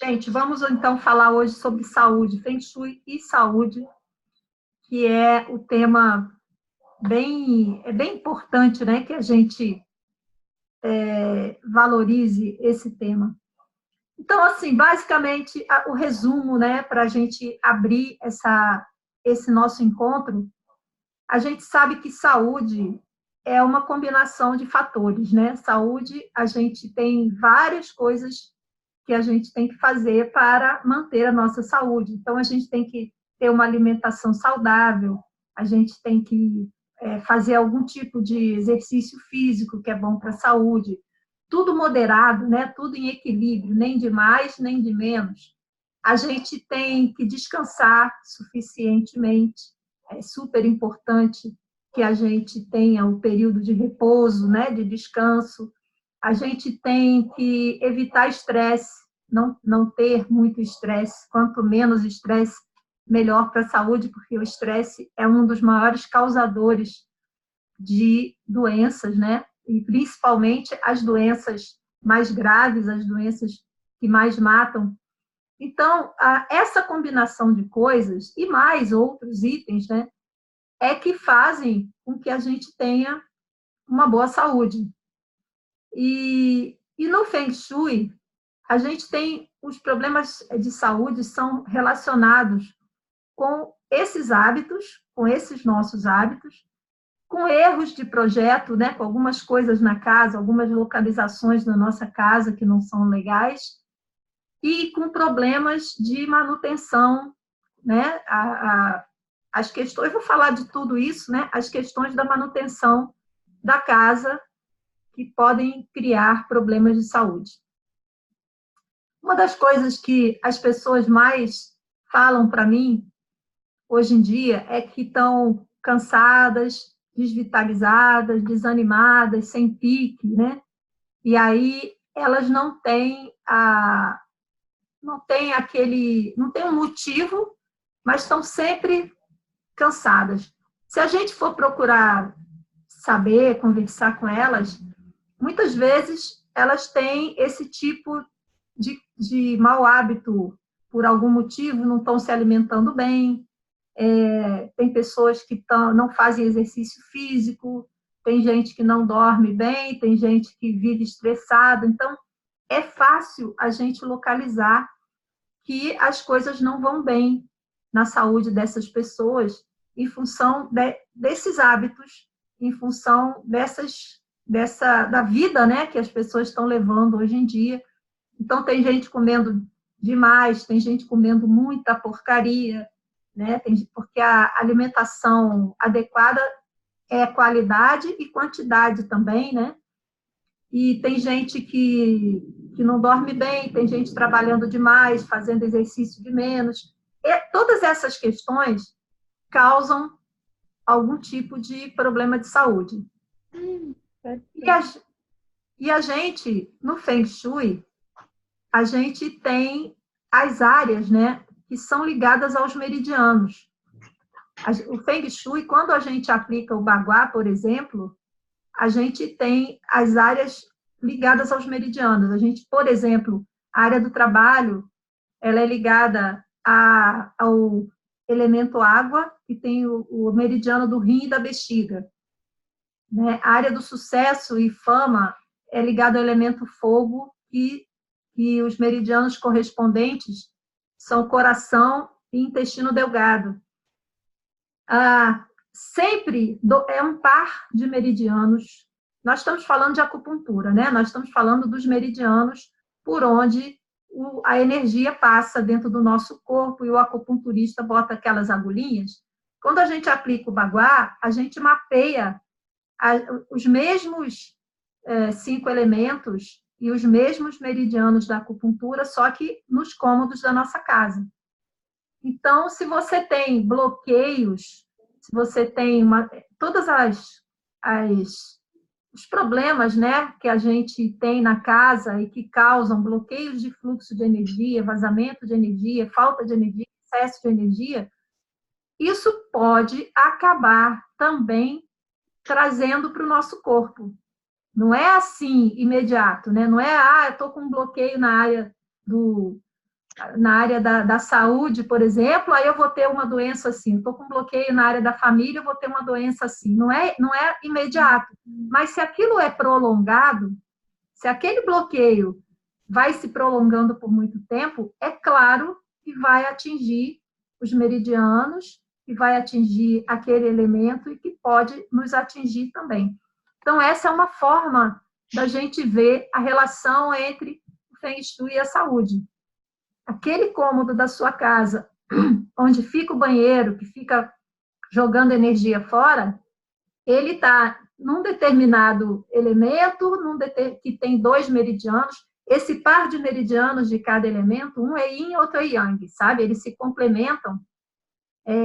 Gente, vamos então falar hoje sobre saúde, Feng Shui e saúde, que é o tema bem importante, né, que a gente valorize esse tema. Então, assim, basicamente, o resumo, né, para a gente abrir esse nosso encontro, a gente sabe que saúde é uma combinação de fatores, né? Saúde, a gente tem várias coisas que a gente tem que fazer para manter a nossa saúde. Então, a gente tem que ter uma alimentação saudável, a gente tem que fazer algum tipo de exercício físico que é bom para a saúde, tudo moderado, né? Tudo em equilíbrio, nem de mais, nem de menos. A gente tem que descansar suficientemente, é super importante que a gente tenha um período de repouso, né? De descanso. A gente tem que evitar estresse, não ter muito estresse. Quanto menos estresse, melhor para a saúde, porque o estresse é um dos maiores causadores de doenças, né? E principalmente as doenças mais graves, as doenças que mais matam. Então, essa combinação de coisas e mais outros itens, né, é que fazem com que a gente tenha uma boa saúde. E no Feng Shui, a gente tem os problemas de saúde são relacionados com esses hábitos, com esses nossos hábitos, com erros de projeto, né, com algumas coisas na casa, algumas localizações na nossa casa que não são legais, e com problemas de manutenção, né, as questões, vou falar de tudo isso, né, as questões da manutenção da casa que podem criar problemas de saúde. Uma das coisas que as pessoas mais falam para mim hoje em dia é que estão cansadas, desvitalizadas, desanimadas, sem pique, né? E aí elas não têm não tem um motivo, mas estão sempre cansadas. Se a gente for procurar saber, conversar com elas, muitas vezes elas têm esse tipo de mau hábito por algum motivo, não estão se alimentando bem, tem pessoas que não fazem exercício físico, tem gente que não dorme bem, tem gente que vive estressada. Então, é fácil a gente localizar que as coisas não vão bem na saúde dessas pessoas em função desses hábitos, em função da vida, né, que as pessoas estão levando hoje em dia. Então, tem gente comendo demais, tem gente comendo muita porcaria, né? Porque a alimentação adequada é qualidade e quantidade também, né? E tem gente que não dorme bem, tem gente trabalhando demais, fazendo exercício de menos. E todas essas questões causam algum tipo de problema de saúde. E a gente, no Feng Shui, a gente tem as áreas, né, que são ligadas aos meridianos. O Feng Shui, quando a gente aplica o Bagua, por exemplo, a gente tem as áreas ligadas aos meridianos. A gente, por exemplo, a área do trabalho, ela é ligada ao elemento água, que tem o meridiano do rim e da bexiga. Né? A área do sucesso e fama é ligada ao elemento fogo, e os meridianos correspondentes são coração e intestino delgado. Sempre é um par de meridianos. Nós estamos falando de acupuntura, né? Nós estamos falando dos meridianos por onde a energia passa dentro do nosso corpo e o acupunturista bota aquelas agulhinhas. Quando a gente aplica o Bagua, a gente mapeia os mesmos 5 elementos e os mesmos meridianos da acupuntura, só que nos cômodos da nossa casa. Então, se você tem bloqueios, se você tem todas os problemas, né, que a gente tem na casa e que causam bloqueios de fluxo de energia, vazamento de energia, falta de energia, excesso de energia, isso pode acabar também trazendo para o nosso corpo. Não é assim, imediato, né? Não é, eu estou com um bloqueio na área da saúde, por exemplo, aí eu vou ter uma doença assim. Estou com um bloqueio na área da família, eu vou ter uma doença assim. Não é imediato. Mas se aquilo é prolongado, se aquele bloqueio vai se prolongando por muito tempo, é claro que vai atingir os meridianos, que vai atingir aquele elemento e que pode nos atingir também. Então, essa é uma forma da gente ver a relação entre o Feng Shui e a saúde. Aquele cômodo da sua casa, onde fica o banheiro, que fica jogando energia fora, ele está num determinado elemento, que tem 2 meridianos. Esse par de meridianos de cada elemento, um é yin e outro é yang, sabe? Eles se complementam.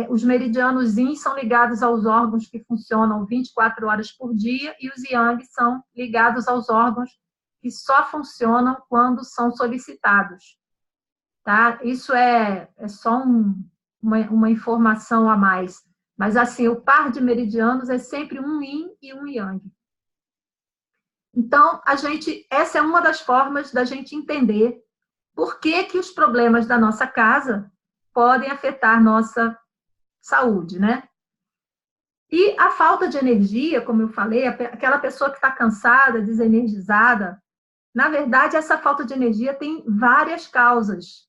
Os meridianos yin são ligados aos órgãos que funcionam 24 horas por dia e os yang são ligados aos órgãos que só funcionam quando são solicitados. Tá? Isso é só uma informação a mais. Mas, assim, o par de meridianos é sempre um yin e um yang. Então, essa é uma das formas da gente entender por que os problemas da nossa casa podem afetar nossa saúde, né? E a falta de energia, como eu falei, aquela pessoa que está cansada, desenergizada, na verdade, essa falta de energia tem várias causas.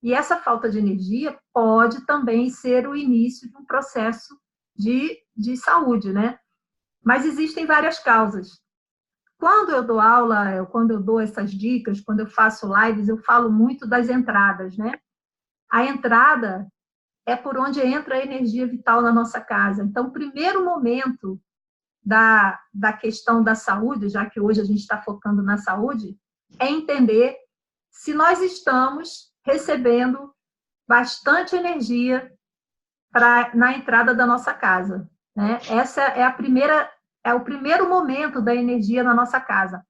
E essa falta de energia pode também ser o início de um processo de saúde, né? Mas existem várias causas. Quando eu dou aula, quando eu dou essas dicas, quando eu faço lives, eu falo muito das entradas, né? A entrada é por onde entra a energia vital na nossa casa. Então, o primeiro momento da questão da saúde, já que hoje a gente está focando na saúde, é entender se nós estamos recebendo bastante energia na entrada da nossa casa, né? Essa é o primeiro momento da energia na nossa casa.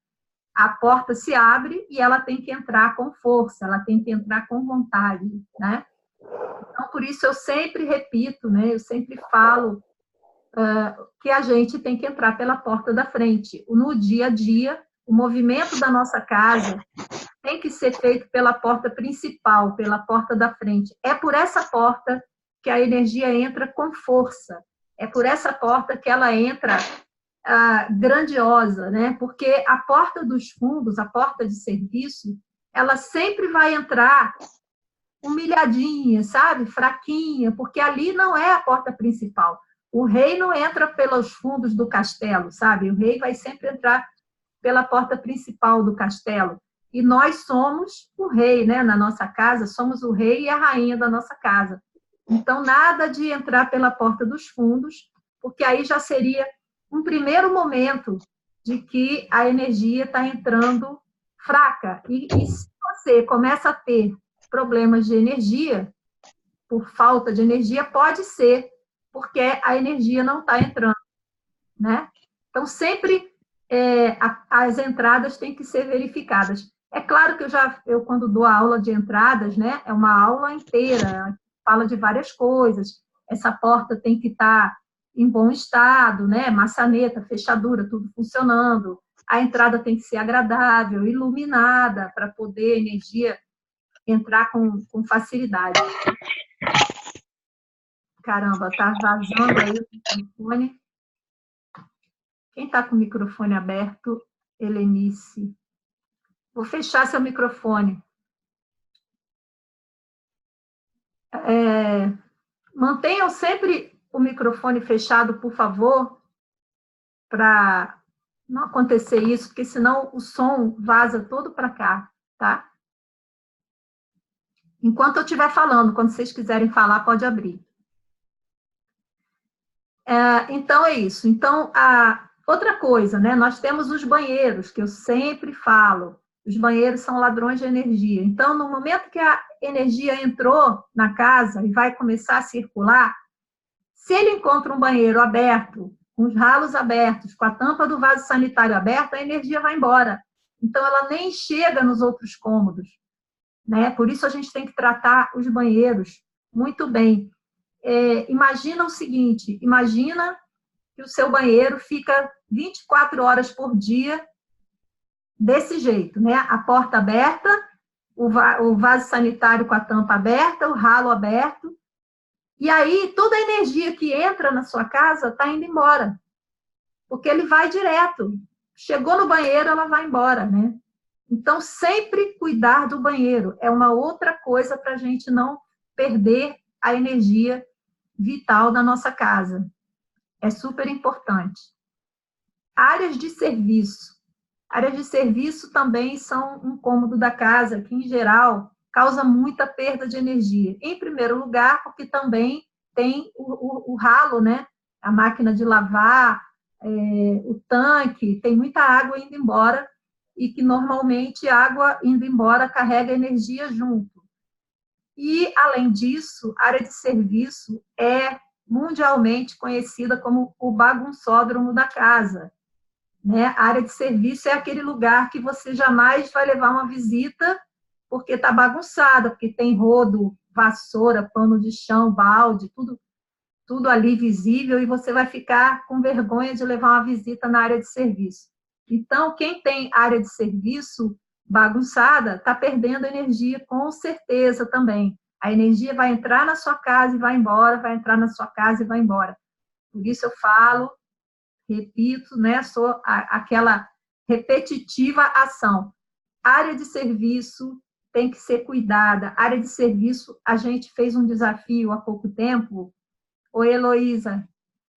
A porta se abre e ela tem que entrar com força, ela tem que entrar com vontade, né? Então, por isso eu sempre repito, né? Eu sempre falo que a gente tem que entrar pela porta da frente. No dia a dia, o movimento da nossa casa tem que ser feito pela porta principal, pela porta da frente. É por essa porta que a energia entra com força. É por essa porta que ela entra grandiosa, né? Porque a porta dos fundos, a porta de serviço, ela sempre vai entrar humilhadinha, sabe? Fraquinha, porque ali não é a porta principal. O rei não entra pelos fundos do castelo, sabe? O rei vai sempre entrar pela porta principal do castelo. E nós somos o rei, né? Na nossa casa, somos o rei e a rainha da nossa casa. Então, nada de entrar pela porta dos fundos, porque aí já seria um primeiro momento de que a energia está entrando fraca. E se você começa a ter problemas de energia, por falta de energia, pode ser porque a energia não está entrando, né? Então, sempre as entradas têm que ser verificadas. É claro que eu quando dou a aula de entradas, né, é uma aula inteira, fala de várias coisas. Essa porta tem que estar em bom estado, né, maçaneta, fechadura, tudo funcionando. A entrada tem que ser agradável, iluminada, para poder a energia entrar com facilidade. Caramba, tá vazando aí o microfone. Quem está com o microfone aberto? Helenice. Vou fechar seu microfone. Mantenham sempre o microfone fechado, por favor, para não acontecer isso, porque senão o som vaza todo para cá, tá? Enquanto eu estiver falando, quando vocês quiserem falar, pode abrir. Então, é isso. Então, outra coisa, né? Nós temos os banheiros, que eu sempre falo. Os banheiros são ladrões de energia. Então, no momento que a energia entrou na casa e vai começar a circular, se ele encontra um banheiro aberto, com os ralos abertos, com a tampa do vaso sanitário aberta, a energia vai embora. Então, ela nem chega nos outros cômodos, né? Por isso, a gente tem que tratar os banheiros muito bem. Imagina o seguinte, imagina que o seu banheiro fica 24 horas por dia desse jeito, né? A porta aberta, o vaso sanitário com a tampa aberta, o ralo aberto, e aí toda a energia que entra na sua casa está indo embora, porque ele vai direto. Chegou no banheiro, ela vai embora, né? Então, sempre cuidar do banheiro é uma outra coisa para a gente não perder a energia vital da nossa casa. É super importante. Áreas de serviço. Áreas de serviço também são um cômodo da casa, que, em geral, causa muita perda de energia. Em primeiro lugar, porque também tem o ralo, né? A máquina de lavar, o tanque, tem muita água indo embora, e que normalmente a água indo embora carrega energia junto. E, além disso, a área de serviço é mundialmente conhecida como o bagunçódromo da casa. Né? A área de serviço é aquele lugar que você jamais vai levar uma visita porque está bagunçada, porque tem rodo, vassoura, pano de chão, balde, tudo ali visível, e você vai ficar com vergonha de levar uma visita na área de serviço. Então, quem tem área de serviço bagunçada está perdendo energia, com certeza também. A energia vai entrar na sua casa e vai embora, vai entrar na sua casa e vai embora. Por isso eu falo, repito, né, sou aquela repetitiva ação. Área de serviço tem que ser cuidada. Área de serviço, a gente fez um desafio há pouco tempo. Oi, Heloísa.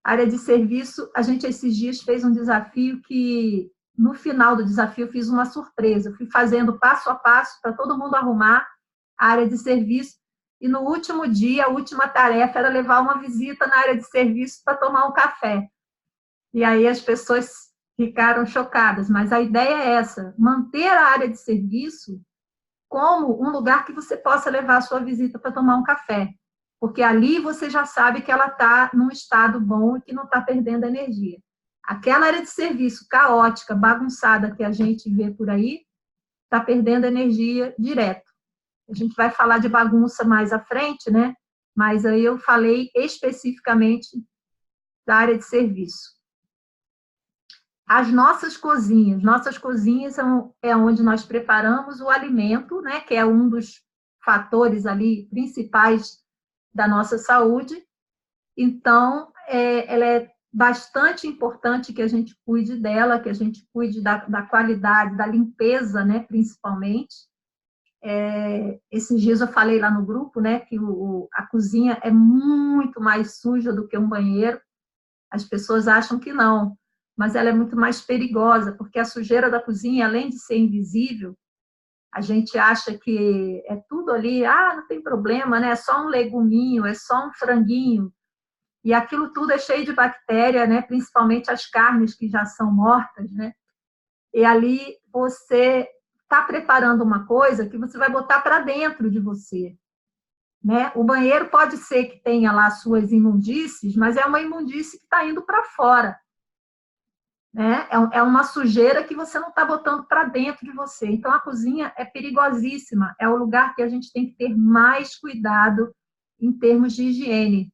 Área de serviço, a gente esses dias fez um desafio que, no final do desafio, eu fiz uma surpresa. Eu fui fazendo passo a passo para todo mundo arrumar a área de serviço. E no último dia, a última tarefa era levar uma visita na área de serviço para tomar um café. E aí as pessoas ficaram chocadas. Mas a ideia é essa, manter a área de serviço como um lugar que você possa levar a sua visita para tomar um café. Porque ali você já sabe que ela está num estado bom e que não está perdendo energia. Aquela área de serviço caótica, bagunçada que a gente vê por aí, está perdendo energia direto. A gente vai falar de bagunça mais à frente, né? Mas aí eu falei especificamente da área de serviço. As nossas cozinhas é onde nós preparamos o alimento, né, que é um dos fatores ali principais da nossa saúde. Então, ela é bastante importante que a gente cuide dela, que a gente cuide da qualidade, da limpeza, né, principalmente. Esses dias eu falei lá no grupo, né, que a cozinha é muito mais suja do que um banheiro. As pessoas acham que não, mas ela é muito mais perigosa, porque a sujeira da cozinha, além de ser invisível, a gente acha que é tudo ali, não tem problema, né? É só um leguminho, é só um franguinho, e aquilo tudo é cheio de bactéria, né? Principalmente as carnes que já são mortas, né? E ali você está preparando uma coisa que você vai botar para dentro de você, né? O banheiro pode ser que tenha lá suas imundícies, mas é uma imundície que está indo para fora. Né? É uma sujeira que você não está botando para dentro de você. Então, a cozinha é perigosíssima. É o lugar que a gente tem que ter mais cuidado em termos de higiene,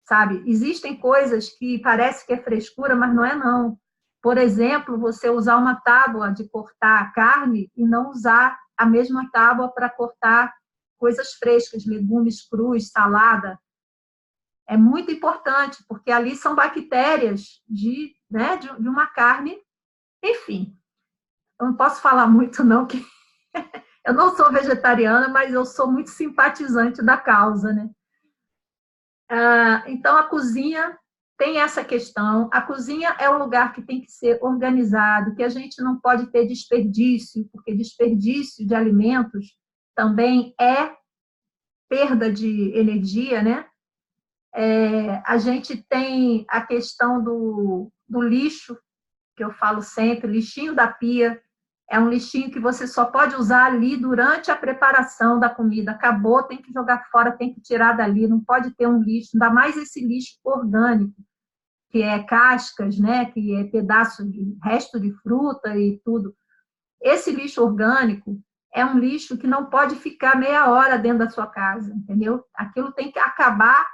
sabe? Existem coisas que parece que é frescura, mas não é não. Por exemplo, você usar uma tábua de cortar carne e não usar a mesma tábua para cortar coisas frescas, legumes crus, salada. É muito importante, porque ali são bactérias de uma carne. Enfim, eu não posso falar muito, não, que eu não sou vegetariana, mas eu sou muito simpatizante da causa, né? Então, a cozinha tem essa questão. A cozinha é um lugar que tem que ser organizado, que a gente não pode ter desperdício, porque desperdício de alimentos também é perda de energia, né? A gente tem a questão do lixo, que eu falo sempre, lixinho da pia, é um lixinho que você só pode usar ali durante a preparação da comida. Acabou, tem que jogar fora, tem que tirar dali, não pode ter um lixo, ainda mais esse lixo orgânico, que é cascas, né, que é pedaço de resto de fruta e tudo. Esse lixo orgânico é um lixo que não pode ficar meia hora dentro da sua casa, entendeu? Aquilo tem que acabar,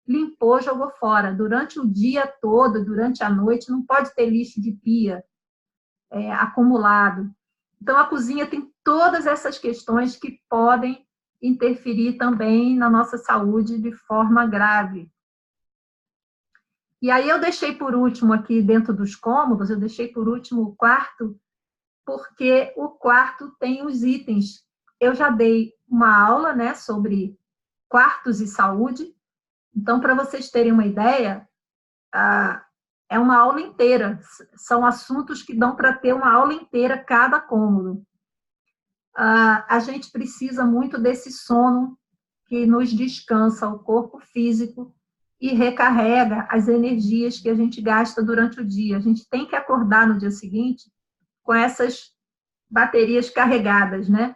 limpou, jogou fora. Durante o dia todo, durante a noite, não pode ter lixo de pia acumulado. Então, a cozinha tem todas essas questões que podem interferir também na nossa saúde de forma grave. E aí eu deixei por último aqui dentro dos cômodos, eu deixei por último o quarto, porque o quarto tem os itens. Eu já dei uma aula, né, sobre quartos e saúde. Então, para vocês terem uma ideia, é uma aula inteira. São assuntos que dão para ter uma aula inteira cada cômodo. A gente precisa muito desse sono que nos descansa o corpo físico e recarrega as energias que a gente gasta durante o dia. A gente tem que acordar no dia seguinte com essas baterias carregadas, né?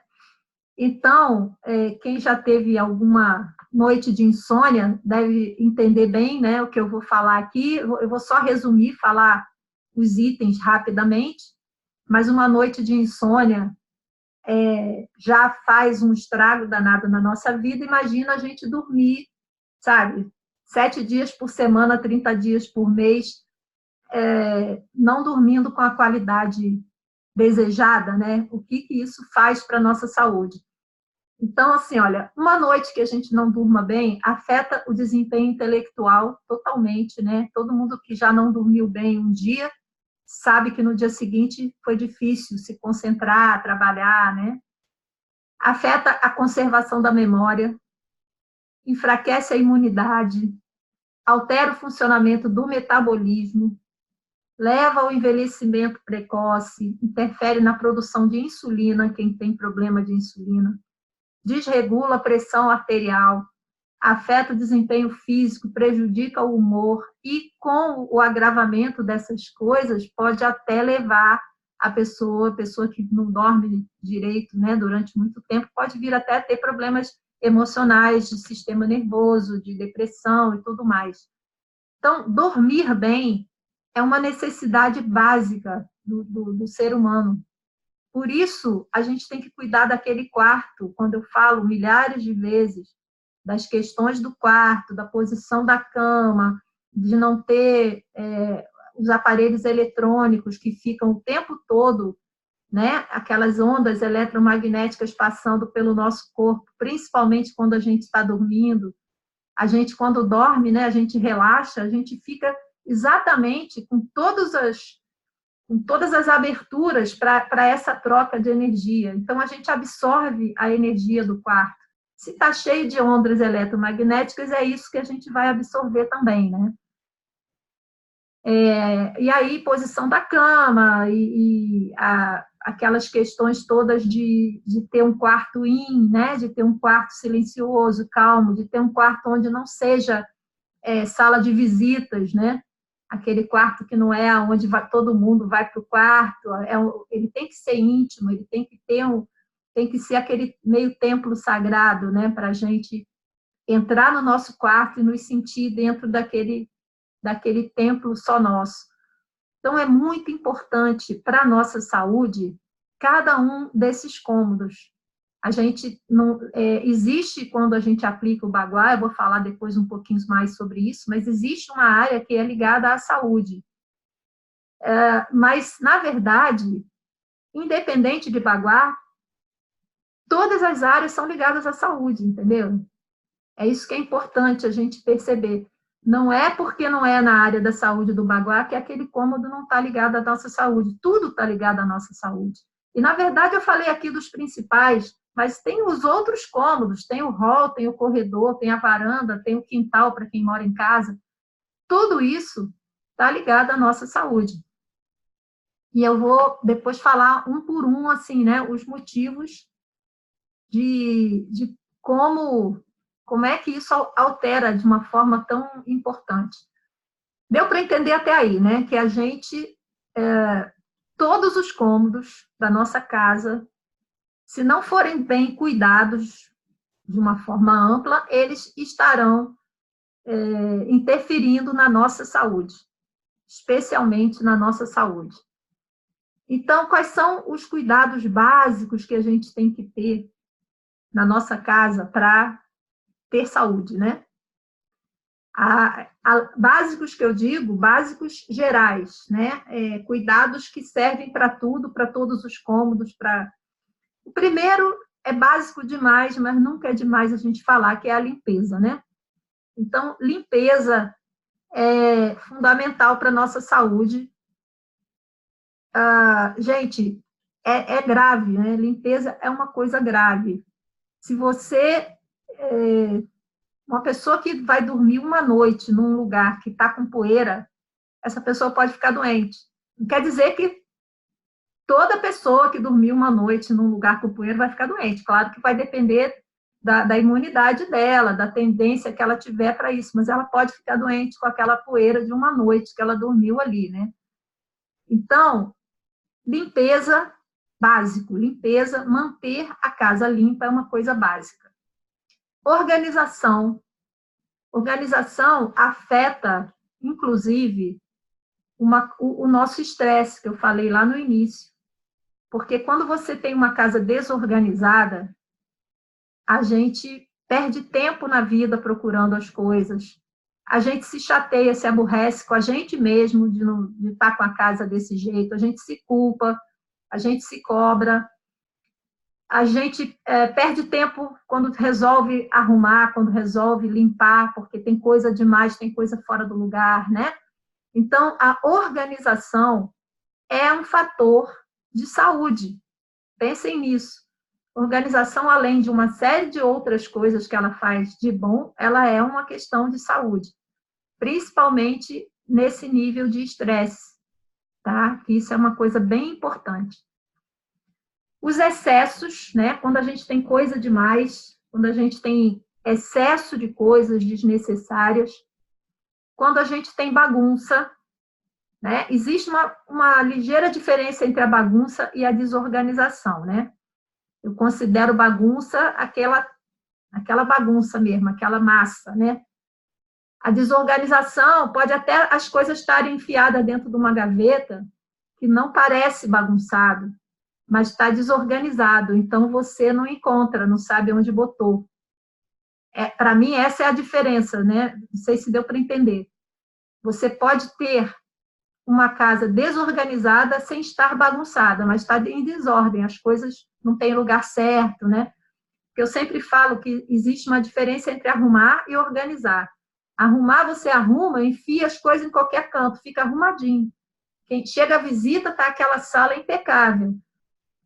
Então, quem já teve alguma noite de insônia deve entender bem, né, o que eu vou falar aqui. Eu vou só resumir, falar os itens rapidamente, mas uma noite de insônia já faz um estrago danado na nossa vida. Imagina a gente dormir, sabe, 7 dias por semana, 30 dias por mês, não dormindo com a qualidade desejada, né? O que isso faz para a nossa saúde? Então, assim, olha, uma noite que a gente não durma bem afeta o desempenho intelectual totalmente, né? Todo mundo que já não dormiu bem um dia sabe que no dia seguinte foi difícil se concentrar, trabalhar, né? Afeta a conservação da memória, enfraquece a imunidade, altera o funcionamento do metabolismo, leva ao envelhecimento precoce, interfere na produção de insulina, quem tem problema de insulina, desregula a pressão arterial, afeta o desempenho físico, prejudica o humor e, com o agravamento dessas coisas, pode até levar a pessoa que não dorme direito, né, durante muito tempo, pode vir até a ter problemas emocionais, de sistema nervoso, de depressão e tudo mais. Então, dormir bem é uma necessidade básica do ser humano. Por isso, a gente tem que cuidar daquele quarto, quando eu falo milhares de vezes, das questões do quarto, da posição da cama, de não ter os aparelhos eletrônicos que ficam o tempo todo, né? Aquelas ondas eletromagnéticas passando pelo nosso corpo, principalmente quando a gente está dormindo. A gente, quando dorme, né, a gente relaxa, a gente fica exatamente com todas as aberturas para essa troca de energia. Então, a gente absorve a energia do quarto. Se está cheio de ondas eletromagnéticas, é isso que a gente vai absorver também, né? E aí, posição da cama aquelas questões todas de ter um quarto né? De ter um quarto silencioso, calmo, de ter um quarto onde não seja sala de visitas, né? Aquele quarto que não é onde todo mundo vai para o quarto, ele tem que ser íntimo, ele tem que tem que ser aquele meio templo sagrado, né? Para a gente entrar no nosso quarto e nos sentir dentro daquele templo só nosso. Então, é muito importante para a nossa saúde cada um desses cômodos. A gente não existe quando a gente aplica o Bagua, eu vou falar depois um pouquinho mais sobre isso, mas existe uma área que é ligada à saúde. Mas, na verdade, independente de Bagua, todas as áreas são ligadas à saúde, entendeu? É isso que é importante a gente perceber. Não é porque não é na área da saúde do Bagua que aquele cômodo não está ligado à nossa saúde. Tudo está ligado à nossa saúde. E, na verdade, eu falei aqui dos principais, mas tem os outros cômodos. Tem o hall, tem o corredor, tem a varanda, tem o quintal para quem mora em casa. Tudo isso está ligado à nossa saúde. E eu vou depois falar um por um, assim, né, os motivos de como é que isso altera de uma forma tão importante. Deu para entender até aí, né? Que a gente, todos os cômodos da nossa casa, se não forem bem cuidados de uma forma ampla, eles estarão interferindo na nossa saúde, especialmente na nossa saúde. Então, quais são os cuidados básicos que a gente tem que ter na nossa casa para ter saúde, né? Básicos que eu digo, básicos gerais, né? Cuidados que servem para tudo, para todos os cômodos. O primeiro é básico demais, mas nunca é demais a gente falar, que é a limpeza, né? Então, limpeza é fundamental para a nossa saúde. Gente, é grave, né? Limpeza é uma coisa grave. Se você uma pessoa que vai dormir uma noite num lugar que está com poeira, essa pessoa pode ficar doente. Não quer dizer que toda pessoa que dormiu uma noite num lugar com poeira vai ficar doente. Claro que vai depender da imunidade dela, da tendência que ela tiver para isso, mas ela pode ficar doente com aquela poeira de uma noite que ela dormiu ali, né? Então, limpeza, básico, limpeza, manter a casa limpa é uma coisa básica. Organização. Organização afeta, inclusive, o nosso estresse, que eu falei lá no início. Porque quando você tem uma casa desorganizada, a gente perde tempo na vida procurando as coisas. A gente se chateia, se aborrece com a gente mesmo de estar com a casa desse jeito. A gente se culpa, a gente se cobra. A gente perde tempo quando resolve arrumar, quando resolve limpar, porque tem coisa demais, tem coisa fora do lugar, né? Então, a organização é um fator de saúde. Pensem nisso. Organização, além de uma série de outras coisas que ela faz de bom, ela é uma questão de saúde, principalmente nesse nível de estresse, tá? Que isso é uma coisa bem importante. Os excessos, né? Quando a gente tem coisa demais, quando a gente tem excesso de coisas desnecessárias, quando a gente tem bagunça, né? Existe uma ligeira diferença entre a bagunça e a desorganização, né? Eu considero bagunça aquela bagunça mesmo, aquela massa, né? A desorganização pode até as coisas estarem enfiadas dentro de uma gaveta que não parece bagunçado, mas está desorganizado, então você não encontra, não sabe onde botou. Para mim, essa é a diferença, né? Não sei se deu para entender. Você pode ter uma casa desorganizada sem estar bagunçada, mas está em desordem, as coisas não têm lugar certo, né? Porque eu sempre falo que existe uma diferença entre arrumar e organizar. Arrumar, você arruma, enfia as coisas em qualquer canto, fica arrumadinho. Quem chega à visita, está aquela sala impecável.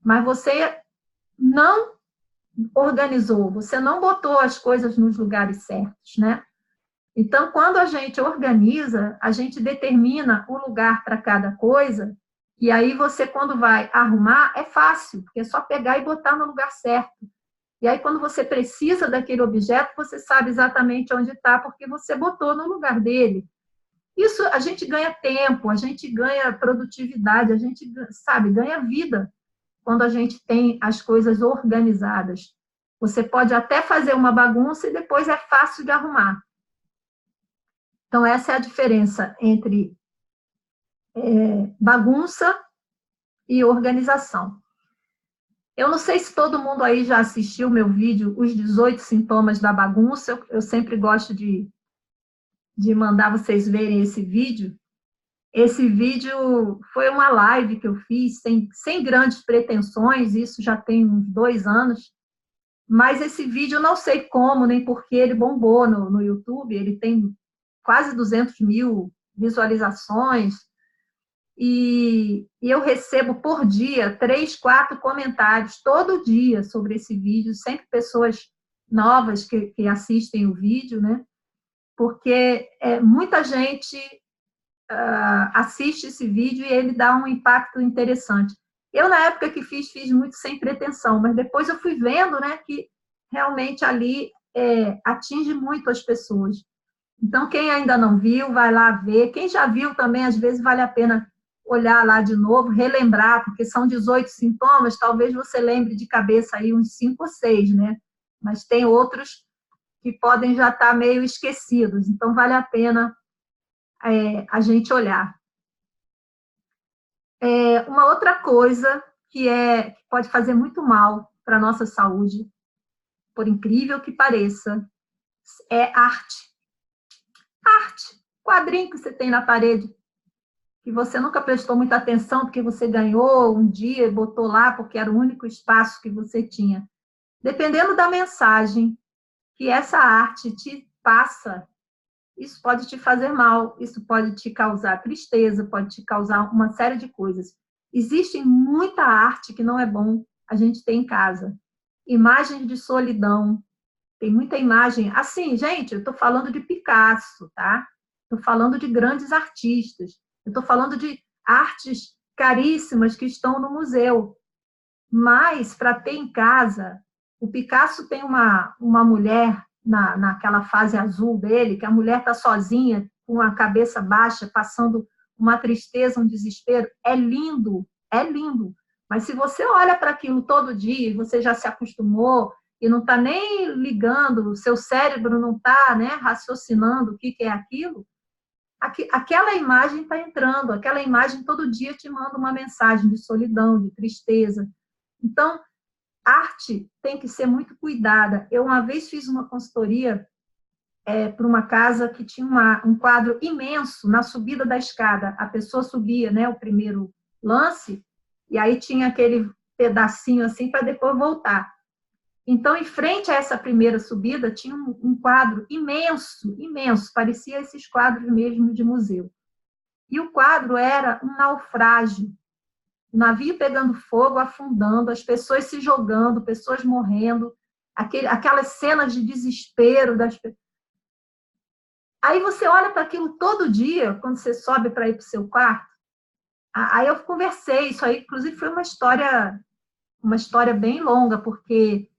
Mas você não organizou, você não botou as coisas nos lugares certos, né? Então, quando a gente organiza, a gente determina o lugar para cada coisa, e aí você, quando vai arrumar, é fácil, porque é só pegar e botar no lugar certo. E aí, quando você precisa daquele objeto, você sabe exatamente onde está, porque você botou no lugar dele. Isso, a gente ganha tempo, a gente ganha produtividade, a gente, sabe, ganha vida quando a gente tem as coisas organizadas. Você pode até fazer uma bagunça e depois é fácil de arrumar. Então, essa é a diferença entre bagunça e organização. Eu não sei se todo mundo aí já assistiu meu vídeo, Os 18 Sintomas da Bagunça. Eu sempre gosto de mandar vocês verem esse vídeo. Esse vídeo foi uma live que eu fiz, sem grandes pretensões, isso já tem uns 2 anos. Mas esse vídeo, eu não sei como, nem porque ele bombou no YouTube, ele tem quase 200 mil visualizações, e eu recebo por dia 3, 4 comentários todo dia sobre esse vídeo, sempre pessoas novas que assistem o vídeo, né? Porque muita gente assiste esse vídeo e ele dá um impacto interessante. Eu, na época que fiz muito sem pretensão, mas depois eu fui vendo, né, que realmente ali atinge muito as pessoas. Então, quem ainda não viu, vai lá ver. Quem já viu também, às vezes, vale a pena olhar lá de novo, relembrar, porque são 18 sintomas, talvez você lembre de cabeça aí uns 5 ou 6, né? Mas tem outros que podem já estar meio esquecidos, então vale a pena a gente olhar. Uma outra coisa que pode fazer muito mal para a nossa saúde, por incrível que pareça, é arte. Arte, quadrinho que você tem na parede, que você nunca prestou muita atenção, porque você ganhou um dia e botou lá, porque era o único espaço que você tinha. Dependendo da mensagem que essa arte te passa, isso pode te fazer mal, isso pode te causar tristeza, pode te causar uma série de coisas. Existe muita arte que não é bom a gente ter em casa. Imagens de solidão, tem muita imagem. Assim, gente, eu estou falando de Picasso, tá? Estou falando de grandes artistas. Eu estou falando de artes caríssimas que estão no museu. Mas, para ter em casa, o Picasso tem uma mulher naquela fase azul dele, que a mulher está sozinha, com a cabeça baixa, passando uma tristeza, um desespero. É lindo, é lindo. Mas se você olha para aquilo todo dia, e você já se acostumou, e não está nem ligando, o seu cérebro não está, né, raciocinando o que é aquilo, aquela imagem está entrando, aquela imagem todo dia te manda uma mensagem de solidão, de tristeza. Então, arte tem que ser muito cuidada. Eu uma vez fiz uma consultoria para uma casa que tinha um quadro imenso na subida da escada. A pessoa subia, né, o primeiro lance, e aí tinha aquele pedacinho assim para depois voltar. Então, em frente a essa primeira subida, tinha um quadro imenso, imenso, parecia esses quadros mesmo de museu. E o quadro era um naufrágio. O navio pegando fogo, afundando, as pessoas se jogando, pessoas morrendo, aquelas cenas de desespero das pessoas. Aí você olha para aquilo todo dia, quando você sobe para ir para o seu quarto. Aí eu conversei, isso aí, inclusive, foi uma história bem longa, porque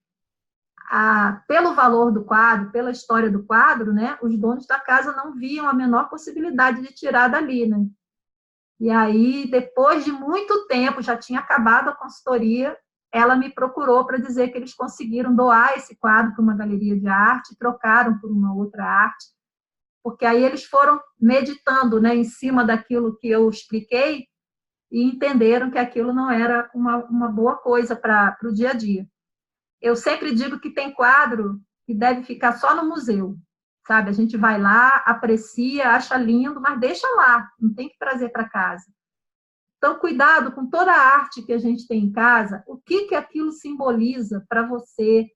pelo valor do quadro, pela história do quadro, né, os donos da casa não viam a menor possibilidade de tirar dali, né? E aí, depois de muito tempo, já tinha acabado a consultoria, ela me procurou para dizer que eles conseguiram doar esse quadro para uma galeria de arte, trocaram por uma outra arte, porque aí eles foram meditando, né, em cima daquilo que eu expliquei e entenderam que aquilo não era uma boa coisa para o dia a dia. Eu sempre digo que tem quadro que deve ficar só no museu, sabe? A gente vai lá, aprecia, acha lindo, mas deixa lá, não tem que trazer para casa. Então, cuidado com toda a arte que a gente tem em casa, o que aquilo simboliza para você,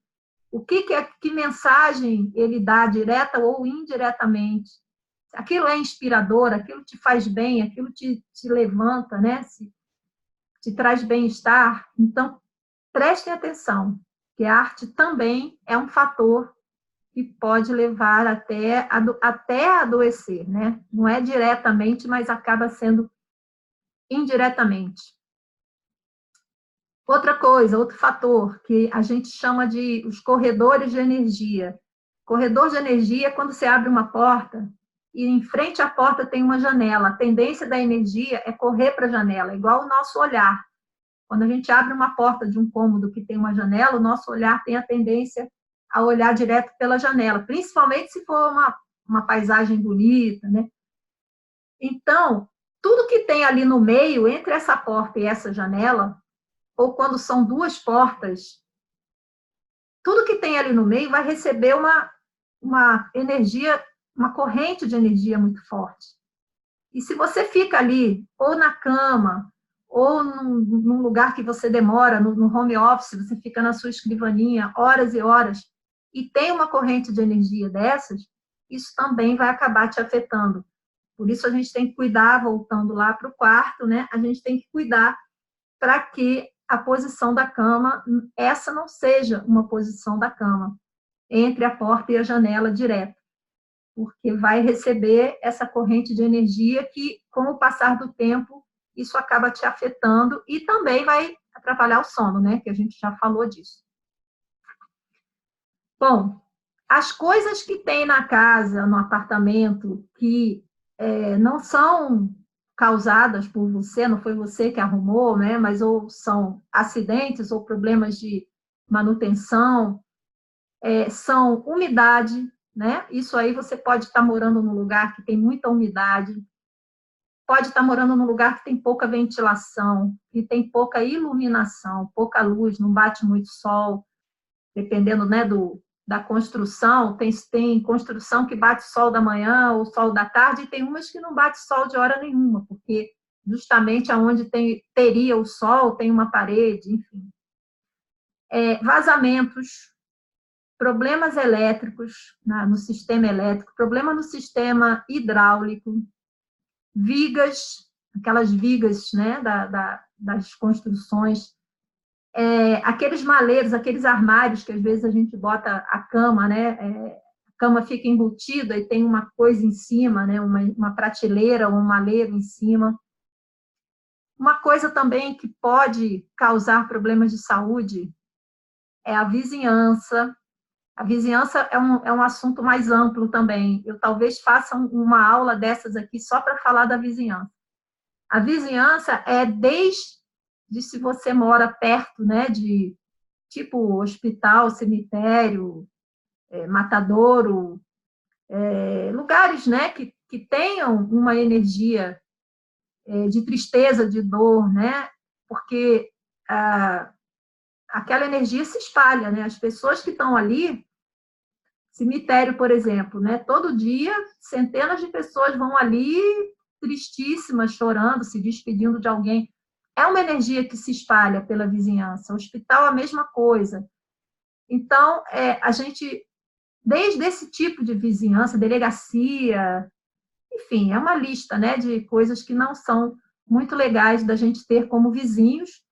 que mensagem ele dá, direta ou indiretamente. Aquilo é inspirador, aquilo te faz bem, aquilo te levanta, né? Te traz bem-estar. Então, prestem atenção, que a arte também é um fator que pode levar até adoecer, né? Não é diretamente, mas acaba sendo indiretamente. Outra coisa, outro fator que a gente chama de os corredores de energia. Corredor de energia é quando você abre uma porta e em frente à porta tem uma janela. A tendência da energia é correr para a janela, igual o nosso olhar. Quando a gente abre uma porta de um cômodo que tem uma janela, o nosso olhar tem a tendência a olhar direto pela janela, principalmente se for uma paisagem bonita, né? Então, tudo que tem ali no meio, entre essa porta e essa janela, ou quando são duas portas, tudo que tem ali no meio vai receber uma energia, uma corrente de energia muito forte. E se você fica ali, ou na cama, ou num lugar que você demora, no home office, você fica na sua escrivaninha horas e horas, e tem uma corrente de energia dessas, isso também vai acabar te afetando. Por isso a gente tem que cuidar, voltando lá para o quarto, né? A gente tem que cuidar para que a posição da cama, essa não seja uma posição da cama, entre a porta e a janela direto, porque vai receber essa corrente de energia que, com o passar do tempo, isso acaba te afetando e também vai atrapalhar o sono, né? Que a gente já falou disso. Bom, as coisas que tem na casa, no apartamento, que não são causadas por você, não foi você que arrumou, né? Mas ou são acidentes ou problemas de manutenção, são umidade, né? Isso aí você pode estar morando num lugar que tem muita umidade, pode estar morando num lugar que tem pouca ventilação, que tem pouca iluminação, pouca luz, não bate muito sol, dependendo, né, da construção, tem construção que bate sol da manhã ou sol da tarde, e tem umas que não bate sol de hora nenhuma, porque justamente aonde teria o sol tem uma parede, enfim. Vazamentos, problemas elétricos no sistema elétrico, problema no sistema hidráulico, vigas, aquelas vigas, né, das construções, aqueles maleiros, aqueles armários que às vezes a gente bota a cama, né, a cama fica embutida e tem uma coisa em cima, né, uma prateleira ou um maleiro em cima. Uma coisa também que pode causar problemas de saúde é a vizinhança. A vizinhança é um assunto mais amplo também. Eu talvez faça uma aula dessas aqui só para falar da vizinhança. A vizinhança é desde se você mora perto, né, de tipo hospital, cemitério, matadouro, lugares, né, que tenham uma energia de tristeza, de dor, né, porque aquela energia se espalha, né, as pessoas que estão ali, cemitério, por exemplo, né, todo dia centenas de pessoas vão ali tristíssimas, chorando, se despedindo de alguém. É uma energia que se espalha pela vizinhança. O hospital, a mesma coisa. Então, a gente, desde esse tipo de vizinhança, delegacia, enfim, é uma lista, né, de coisas que não são muito legais da gente ter como vizinhos,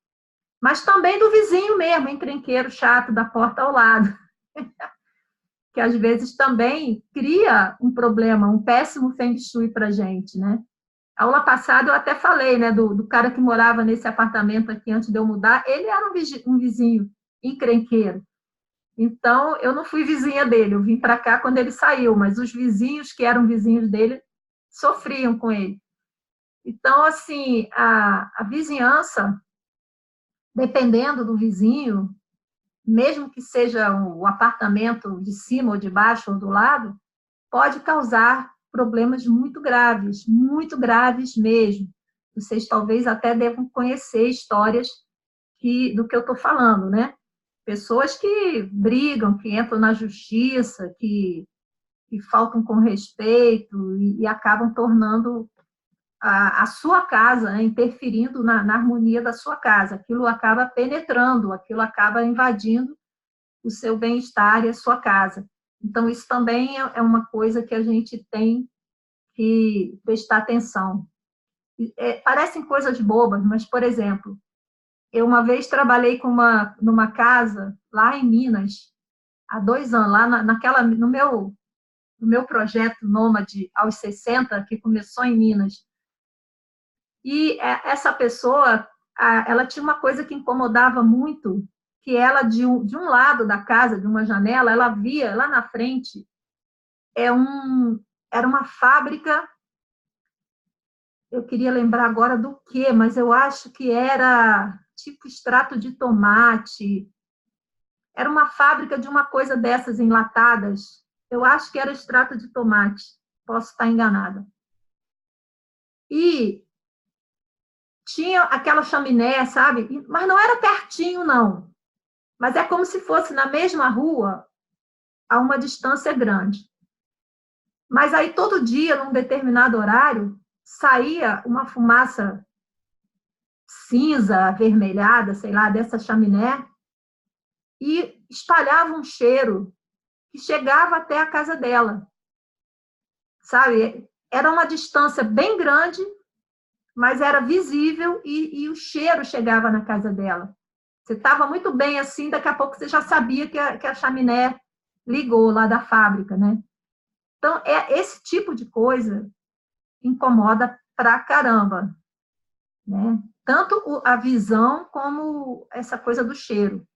mas também do vizinho mesmo, encrenqueiro chato da porta ao lado, que às vezes também cria um problema, um péssimo feng shui para a gente, né? A aula passada eu até falei, né, do cara que morava nesse apartamento aqui antes de eu mudar, ele era um vizinho encrenqueiro. Então, eu não fui vizinha dele, eu vim para cá quando ele saiu, mas os vizinhos que eram vizinhos dele sofriam com ele. Então, assim, a vizinhança, dependendo do vizinho, mesmo que seja o apartamento de cima ou de baixo ou do lado, pode causar problemas muito graves mesmo. Vocês talvez até devam conhecer histórias do que eu estou falando, né? Pessoas que brigam, que entram na justiça, que faltam com respeito e acabam tornando a sua casa, né, interferindo na harmonia da sua casa. Aquilo acaba penetrando, aquilo acaba invadindo o seu bem-estar e a sua casa. Então, isso também é uma coisa que a gente tem que prestar atenção. Parecem coisas bobas, mas, por exemplo, eu uma vez trabalhei numa casa lá em Minas, há 2 anos, lá no meu projeto Nômade aos 60, que começou em Minas. E essa pessoa, ela tinha uma coisa que incomodava muito, que ela, de um lado da casa, de uma janela, ela via lá na frente, era uma fábrica, eu queria lembrar agora do quê, mas eu acho que era tipo extrato de tomate, era uma fábrica de uma coisa dessas enlatadas, eu acho que era extrato de tomate, posso estar enganada. E tinha aquela chaminé, sabe? Mas não era pertinho, não. Mas é como se fosse na mesma rua, a uma distância grande. Mas aí, todo dia, num determinado horário, saía uma fumaça cinza, avermelhada, sei lá, dessa chaminé, e espalhava um cheiro que chegava até a casa dela. Sabe? Era uma distância bem grande, mas era visível e o cheiro chegava na casa dela. Você estava muito bem assim, daqui a pouco você já sabia que a chaminé ligou lá da fábrica, né? Então, esse tipo de coisa incomoda pra caramba, né? Tanto a visão como essa coisa do cheiro.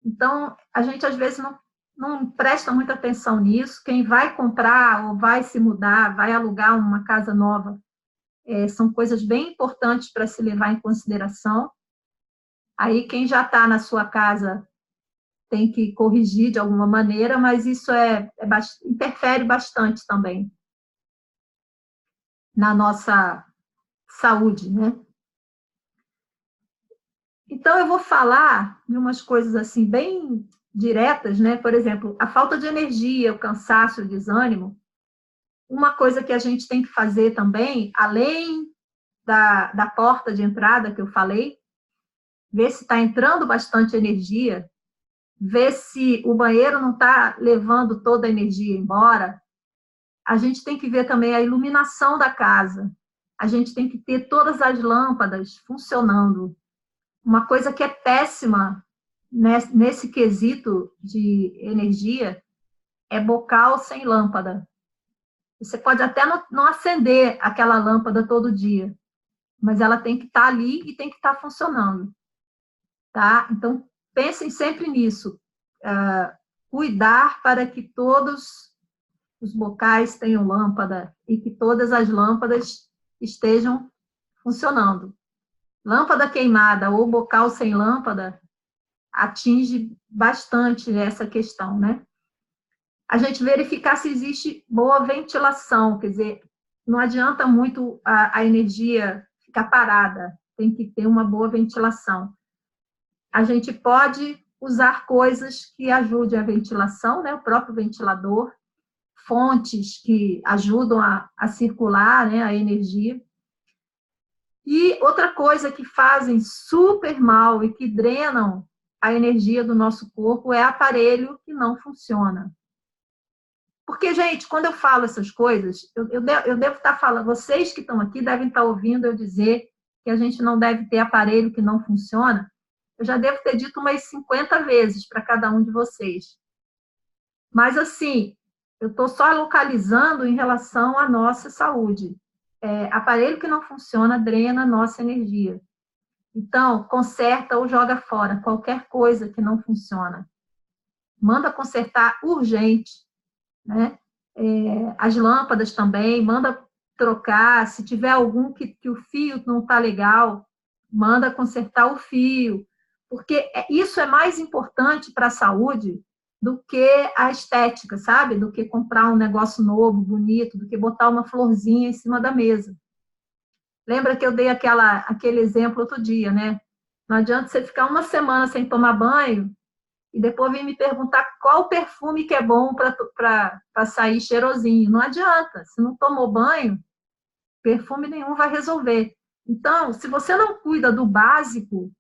Então, a gente às vezes não presta muita atenção nisso. Quem vai comprar ou vai se mudar, vai alugar uma casa nova, são coisas bem importantes para se levar em consideração. Aí, quem já está na sua casa tem que corrigir de alguma maneira, mas isso interfere bastante também na nossa saúde, né? Então, eu vou falar de umas coisas assim bem diretas, né? Por exemplo, a falta de energia, o cansaço, o desânimo. Uma coisa que a gente tem que fazer também, além da porta de entrada que eu falei, ver se está entrando bastante energia, ver se o banheiro não está levando toda a energia embora. A gente tem que ver também a iluminação da casa. A gente tem que ter todas as lâmpadas funcionando. Uma coisa que é péssima nesse quesito de energia é bocal sem lâmpada. Você pode até não acender aquela lâmpada todo dia, mas ela tem que estar ali e tem que estar funcionando, tá? Então, pensem sempre nisso. Cuidar para que todos os bocais tenham lâmpada e que todas as lâmpadas estejam funcionando. Lâmpada queimada ou bocal sem lâmpada atinge bastante essa questão, né? A gente verificar se existe boa ventilação, quer dizer, não adianta muito a energia ficar parada, tem que ter uma boa ventilação. A gente pode usar coisas que ajudem a ventilação, né? O próprio ventilador, fontes que ajudam a circular, né, a energia. E outra coisa que fazem super mal e que drenam a energia do nosso corpo é aparelho que não funciona. Porque, gente, quando eu falo essas coisas, eu devo estar falando, vocês que estão aqui devem estar ouvindo eu dizer que a gente não deve ter aparelho que não funciona. Eu já devo ter dito umas 50 vezes para cada um de vocês. Mas, assim, eu estou só localizando em relação à nossa saúde. Aparelho que não funciona drena a nossa energia. Então, conserta ou joga fora qualquer coisa que não funciona. Manda consertar urgente, né? As lâmpadas também, manda trocar. Se tiver algum que o fio não está legal, manda consertar o fio. Porque isso é mais importante para a saúde do que a estética, sabe? Do que comprar um negócio novo, bonito, do que botar uma florzinha em cima da mesa. Lembra que eu dei aquele exemplo outro dia, né? Não adianta você ficar uma semana sem tomar banho e depois vir me perguntar qual perfume que é bom para sair cheirosinho. Não adianta. Se não tomou banho, perfume nenhum vai resolver. Então, se você não cuida do básico,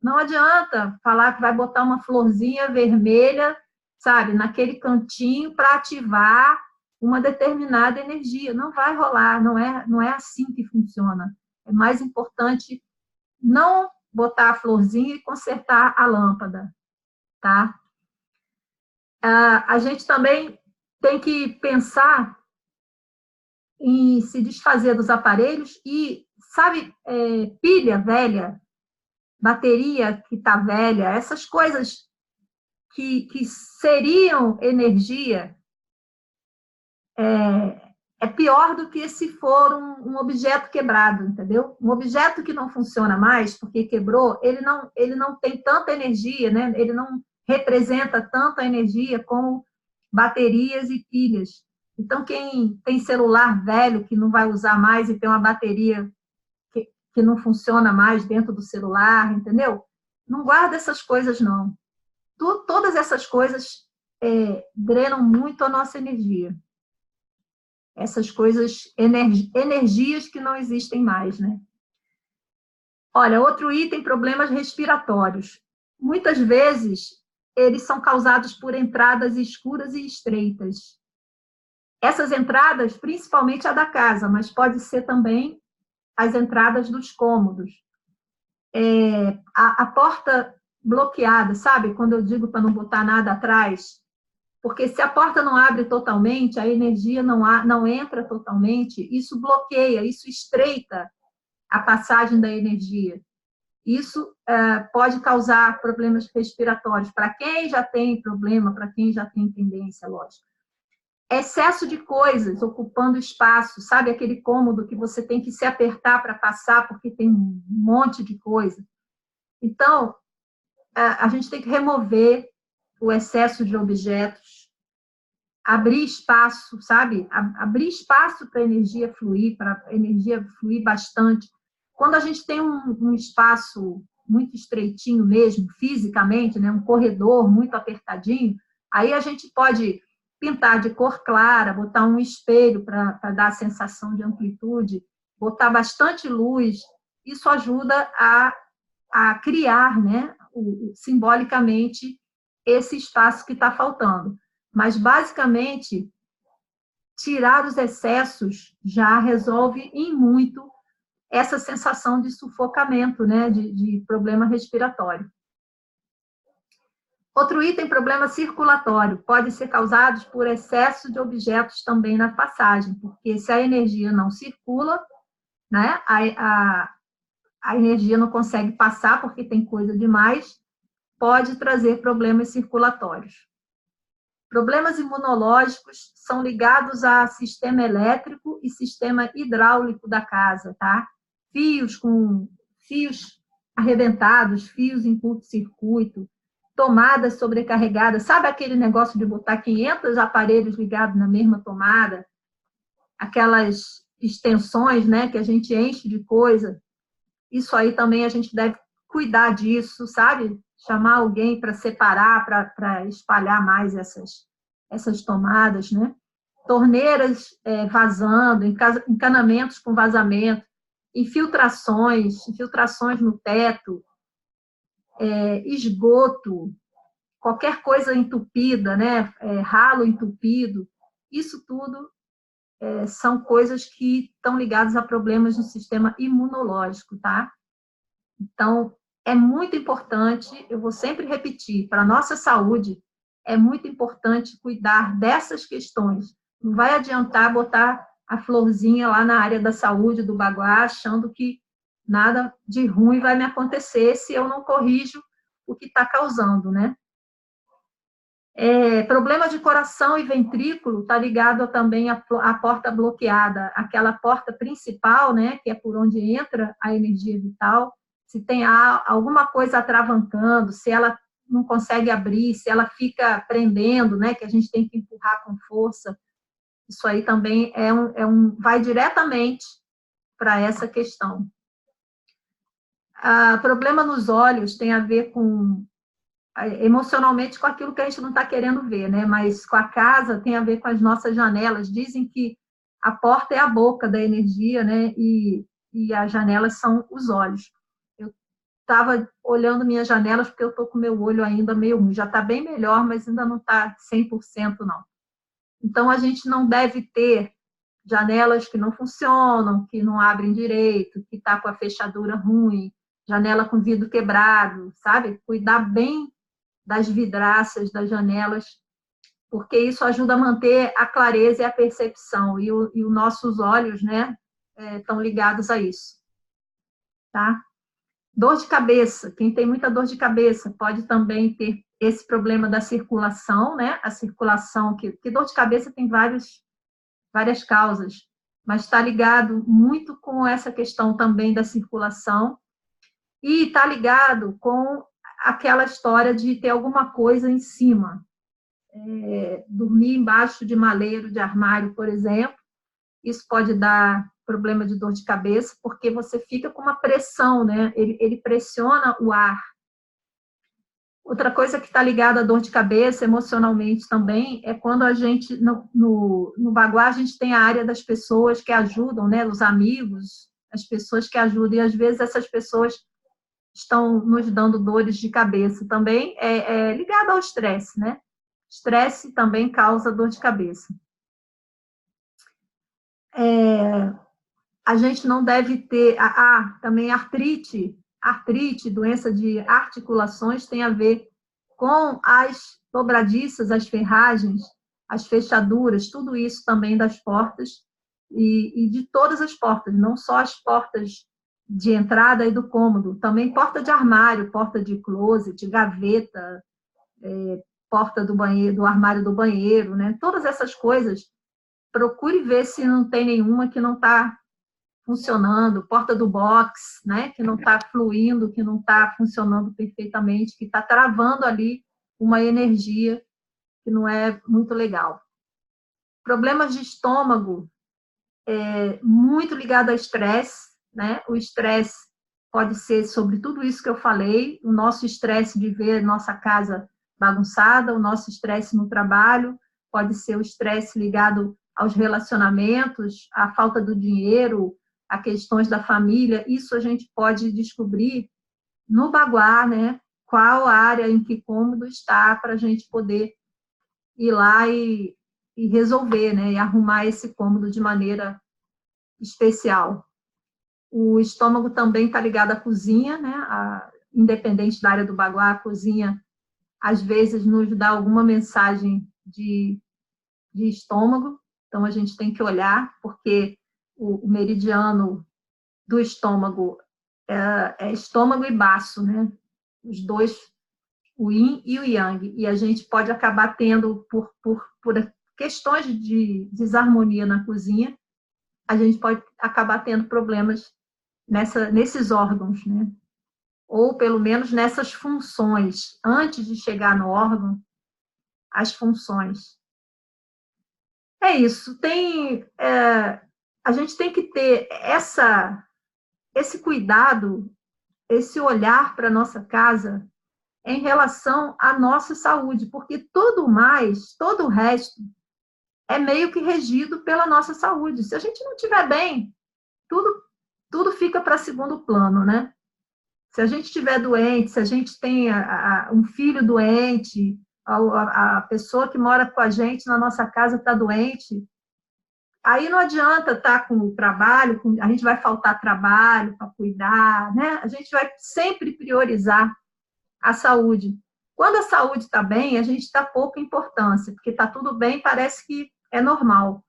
não adianta falar que vai botar uma florzinha vermelha, sabe, naquele cantinho para ativar uma determinada energia. Não vai rolar, não é assim que funciona. É mais importante não botar a florzinha e consertar a lâmpada, tá? A gente também tem que pensar em se desfazer dos aparelhos e, sabe, pilha velha, bateria que está velha, essas coisas que seriam energia, é pior do que se for um objeto quebrado, entendeu? Um objeto que não funciona mais porque quebrou, ele não tem tanta energia, né? Ele não representa tanta energia como baterias e pilhas. Então, quem tem celular velho que não vai usar mais e tem uma bateria que não funciona mais dentro do celular, entendeu? Não guarda essas coisas, não. Todas essas coisas drenam muito a nossa energia. Essas coisas, energias que não existem mais, né? Olha, outro item, problemas respiratórios. Muitas vezes, eles são causados por entradas escuras e estreitas. Essas entradas, principalmente a da casa, mas pode ser também as entradas dos cômodos. A porta bloqueada, sabe? Quando eu digo para não botar nada atrás, porque se a porta não abre totalmente, a energia não entra totalmente, isso bloqueia, isso estreita a passagem da energia. Isso pode causar problemas respiratórios, para quem já tem problema, para quem já tem tendência, lógico. Excesso de coisas ocupando espaço, sabe? Aquele cômodo que você tem que se apertar para passar, porque tem um monte de coisa. Então, a gente tem que remover o excesso de objetos, abrir espaço, sabe? Abrir espaço para a energia fluir bastante. Quando a gente tem um espaço muito estreitinho mesmo, fisicamente, né? Um corredor muito apertadinho, aí a gente pode pintar de cor clara, botar um espelho para dar a sensação de amplitude, botar bastante luz, isso ajuda a criar, né, simbolicamente, esse espaço que está faltando. Mas, basicamente, tirar os excessos já resolve em muito essa sensação de sufocamento, né, de problema respiratório. Outro item, problema circulatório, pode ser causado por excesso de objetos também na passagem, porque se a energia não circula, né, a energia não consegue passar porque tem coisa demais, pode trazer problemas circulatórios. Problemas imunológicos são ligados a sistema elétrico e sistema hidráulico da casa, tá? Fios arrebentados, fios em curto-circuito, tomadas sobrecarregadas. Sabe aquele negócio de botar 500 aparelhos ligados na mesma tomada? Aquelas extensões, né, que a gente enche de coisa. Isso aí também a gente deve cuidar disso, sabe? Chamar alguém para separar, para espalhar mais essas tomadas, né? Torneiras vazando, encanamentos com vazamento, infiltrações no teto, esgoto, qualquer coisa entupida, né? Ralo entupido, isso tudo são coisas que estão ligadas a problemas no sistema imunológico, tá? Então, é muito importante, eu vou sempre repetir, para a nossa saúde, é muito importante cuidar dessas questões. Não vai adiantar botar a florzinha lá na área da saúde do baguá, achando que nada de ruim vai me acontecer se eu não corrijo o que está causando, né? Problema de coração e ventrículo está ligado também à porta bloqueada, aquela porta principal, né, que é por onde entra a energia vital. Se tem alguma coisa atravancando, se ela não consegue abrir, se ela fica prendendo, né, que a gente tem que empurrar com força, isso aí também vai diretamente para essa questão. Problema nos olhos tem a ver com emocionalmente com aquilo que a gente não está querendo ver, né? Mas com a casa tem a ver com as nossas janelas. Dizem que a porta é a boca da energia, né? E as janelas são os olhos. Eu estava olhando minhas janelas porque eu estou com meu olho ainda meio ruim. Já está bem melhor, mas ainda não está 100% não. Então, a gente não deve ter janelas que não funcionam, que não abrem direito, que está com a fechadura ruim, janela com vidro quebrado, sabe? Cuidar bem das vidraças, das janelas, porque isso ajuda a manter a clareza e a percepção, e os nossos olhos, né, estão ligados a isso, tá? Dor de cabeça, quem tem muita dor de cabeça pode também ter esse problema da circulação, né, a circulação, que dor de cabeça tem várias causas, mas está ligado muito com essa questão também da circulação, e está ligado com aquela história de ter alguma coisa em cima. Dormir embaixo de maleiro, de armário, por exemplo, isso pode dar problema de dor de cabeça, porque você fica com uma pressão, né? Ele pressiona o ar. Outra coisa que está ligada à dor de cabeça, emocionalmente também, é quando a gente, no baguá, a gente tem a área das pessoas que ajudam, né? Os amigos, as pessoas que ajudam, e às vezes essas pessoas estão nos dando dores de cabeça. Também é ligado ao estresse, né? Estresse também causa dor de cabeça. A gente não deve ter... também artrite, doença de articulações, tem a ver com as dobradiças, as ferragens, as fechaduras, tudo isso também das portas, e de todas as portas, não só as portas de entrada e do cômodo, também porta de armário, porta de closet, gaveta, porta do banheiro, do armário do banheiro, né? Todas essas coisas, procure ver se não tem nenhuma que não está funcionando, porta do box, né? Que não está fluindo, que não está funcionando perfeitamente, que está travando ali uma energia que não é muito legal. Problemas de estômago, muito ligado ao estresse, né? O estresse pode ser sobre tudo isso que eu falei, o nosso estresse de ver nossa casa bagunçada, o nosso estresse no trabalho, pode ser o estresse ligado aos relacionamentos, à falta do dinheiro, a questões da família. Isso a gente pode descobrir no Baguá, né? Qual área, em que cômodo está, para a gente poder ir lá e resolver, né? E arrumar esse cômodo de maneira especial. O estômago também está ligado à cozinha, né? Independente da área do Baguá, a cozinha às vezes nos dá alguma mensagem de estômago, então a gente tem que olhar, porque o meridiano do estômago é estômago e baço, né? Os dois, o yin e o yang, e a gente pode acabar tendo, por questões de desarmonia na cozinha, a gente pode acabar tendo problemas nesses órgãos, né? Ou pelo menos nessas funções, antes de chegar no órgão, as funções. É isso, a gente tem que ter esse cuidado, esse olhar para a nossa casa em relação à nossa saúde, porque tudo mais, todo o resto, é meio que regido pela nossa saúde. Se a gente não estiver bem, tudo fica para segundo plano, né? Se a gente estiver doente, se a gente tem um filho doente, a pessoa que mora com a gente na nossa casa está doente, aí não adianta estar com o trabalho, a gente vai faltar trabalho para cuidar, né? A gente vai sempre priorizar a saúde. Quando a saúde está bem, a gente dá pouca importância, porque está tudo bem, parece que é normal.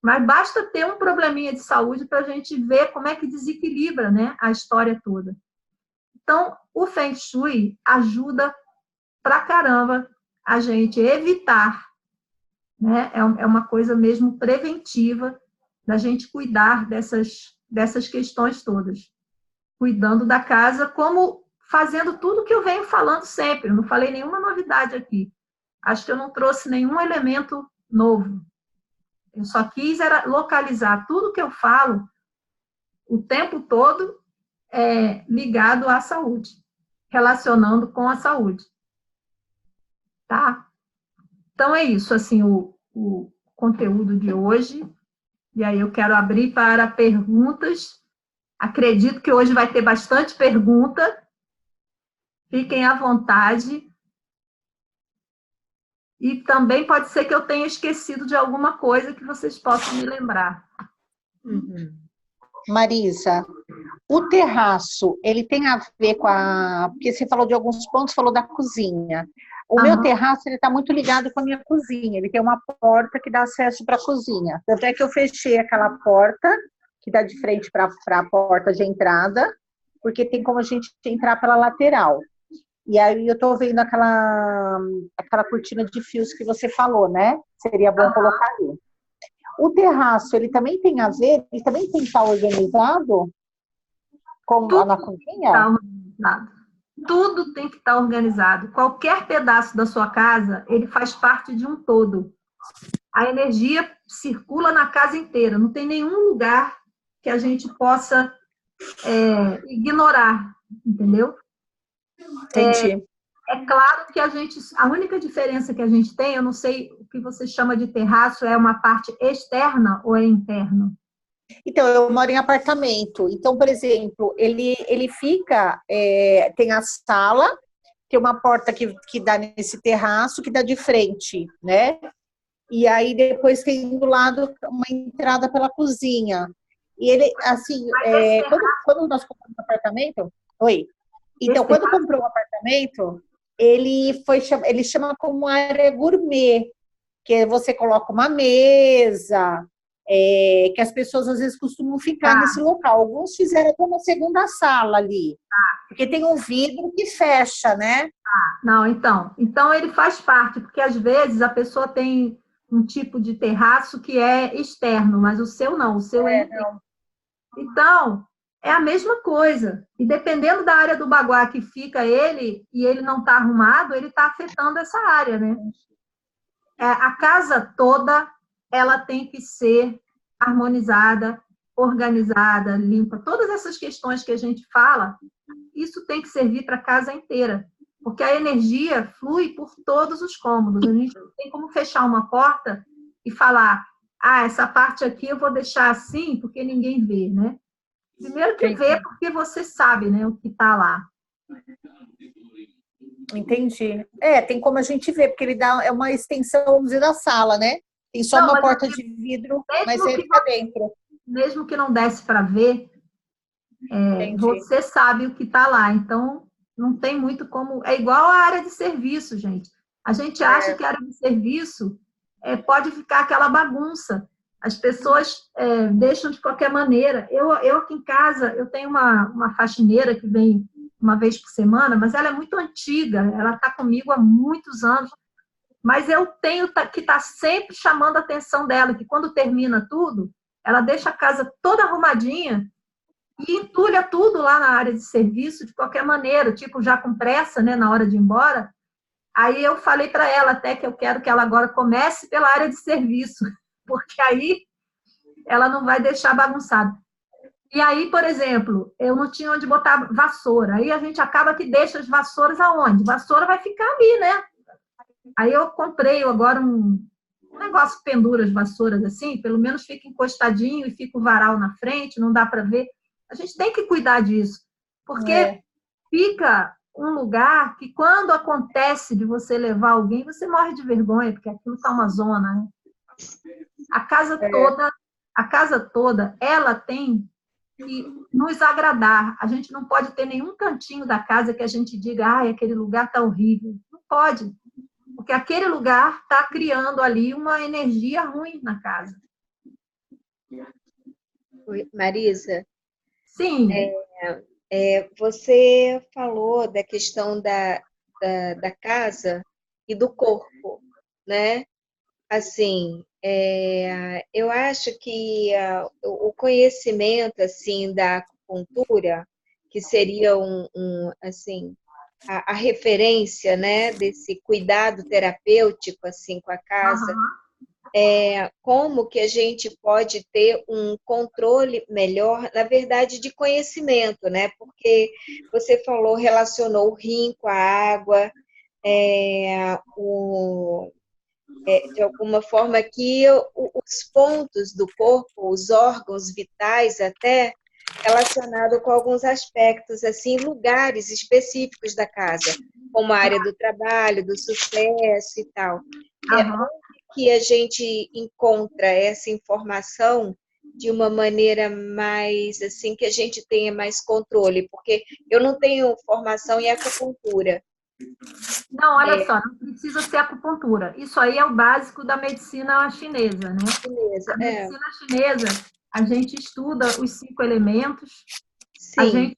Mas basta ter um probleminha de saúde para a gente ver como é que desequilibra, né, a história toda. Então, o Feng Shui ajuda pra caramba a gente evitar, né? É uma coisa mesmo preventiva da gente cuidar dessas questões todas. Cuidando da casa, como fazendo tudo que eu venho falando sempre. Eu não falei nenhuma novidade aqui. Acho que eu não trouxe nenhum elemento novo. Eu só quis era localizar tudo que eu falo o tempo todo ligado à saúde, relacionando com a saúde. Tá? Então, é isso, assim, o conteúdo de hoje. E aí eu quero abrir para perguntas. Acredito que hoje vai ter bastante pergunta. Fiquem à vontade. E também pode ser que eu tenha esquecido de alguma coisa que vocês possam me lembrar. Uhum. Marisa, o terraço, ele tem a ver com a... Porque você falou de alguns pontos, falou da cozinha. O meu terraço, ele está muito ligado com a minha cozinha. Ele tem uma porta que dá acesso para a cozinha. Tanto é que eu fechei aquela porta, que dá de frente para a porta de entrada, porque tem como a gente entrar pela lateral. E aí eu estou vendo aquela cortina de fios que você falou, né? Seria bom colocar ali. O terraço, ele também tem a ver, ele também tem que estar organizado como na cozinha? Tá organizado. Tudo tem que estar organizado. Qualquer pedaço da sua casa, ele faz parte de um todo. A energia circula na casa inteira. Não tem nenhum lugar que a gente possa ignorar, entendeu? Entendi. É claro que a única diferença que a gente tem, eu não sei o que você chama de terraço, é uma parte externa ou é interno? Então, eu moro em apartamento. Então, por exemplo, ele fica, tem a sala, tem uma porta que dá nesse terraço, que dá de frente, né? E aí depois tem do lado uma entrada pela cozinha. E ele, assim, quando nós compramos um apartamento... Oi. Então, quando comprou um apartamento, ele chama como área gourmet, que você coloca uma mesa, que as pessoas às vezes costumam ficar nesse local. Alguns fizeram até uma segunda sala ali, porque tem um vidro que fecha, né? Não, então ele faz parte, porque às vezes a pessoa tem um tipo de terraço que é externo, mas o seu não, o seu é interno. Então, é a mesma coisa. E dependendo da área do baguá que fica ele, e ele não está arrumado, ele está afetando essa área, né? A casa toda, ela tem que ser harmonizada, organizada, limpa, todas essas questões que a gente fala, isso tem que servir para a casa inteira, porque a energia flui por todos os cômodos. A gente não tem como fechar uma porta e falar, essa parte aqui eu vou deixar assim porque ninguém vê, né? Primeiro que vê porque você sabe, né, o que está lá. Entendi. Tem como a gente ver, porque ele é uma extensão, vamos dizer, da sala, né? Tem só uma porta de vidro, mas ele fica dentro. Mesmo que não desse para ver, você sabe o que está lá. Então, não tem muito como... É igual a área de serviço, gente. A gente acha que a área de serviço pode ficar aquela bagunça. As pessoas deixam de qualquer maneira. Eu aqui em casa, eu tenho uma faxineira que vem uma vez por semana, mas ela é muito antiga, ela está comigo há muitos anos, mas eu tenho que estar sempre chamando a atenção dela, que quando termina tudo, ela deixa a casa toda arrumadinha e entulha tudo lá na área de serviço de qualquer maneira, tipo, já com pressa, né, na hora de ir embora. Aí eu falei para ela até que eu quero que ela agora comece pela área de serviço, porque aí ela não vai deixar bagunçado. E aí, por exemplo, eu não tinha onde botar vassoura. Aí a gente acaba que deixa as vassouras aonde? Vassoura vai ficar ali, né? Aí eu comprei agora um negócio que pendura as vassouras assim, pelo menos fica encostadinho e fica o varal na frente, não dá para ver. A gente tem que cuidar disso, porque fica um lugar que quando acontece de você levar alguém, você morre de vergonha, porque aquilo está uma zona, né? A casa toda, ela tem que nos agradar. A gente não pode ter nenhum cantinho da casa que a gente diga, aquele lugar está horrível. Não pode, porque aquele lugar está criando ali uma energia ruim na casa. Marisa? Sim. Você falou da questão da casa e do corpo, né? Assim, eu acho que o conhecimento assim da acupuntura, que seria assim, a referência, né, desse cuidado terapêutico assim com a casa, como que a gente pode ter um controle melhor, na verdade, de conhecimento, né? Porque você relacionou o rim com a água, de alguma forma que os pontos do corpo, os órgãos vitais até, relacionado com alguns aspectos, assim, lugares específicos da casa, como a área do trabalho, do sucesso e tal. Onde que a gente encontra essa informação de uma maneira mais, assim, que a gente tenha mais controle? Porque eu não tenho formação em acupuntura. Não, olha só, não precisa ser acupuntura. Isso aí é o básico da medicina chinesa, né? A medicina chinesa, a gente estuda os 5 elementos, Sim.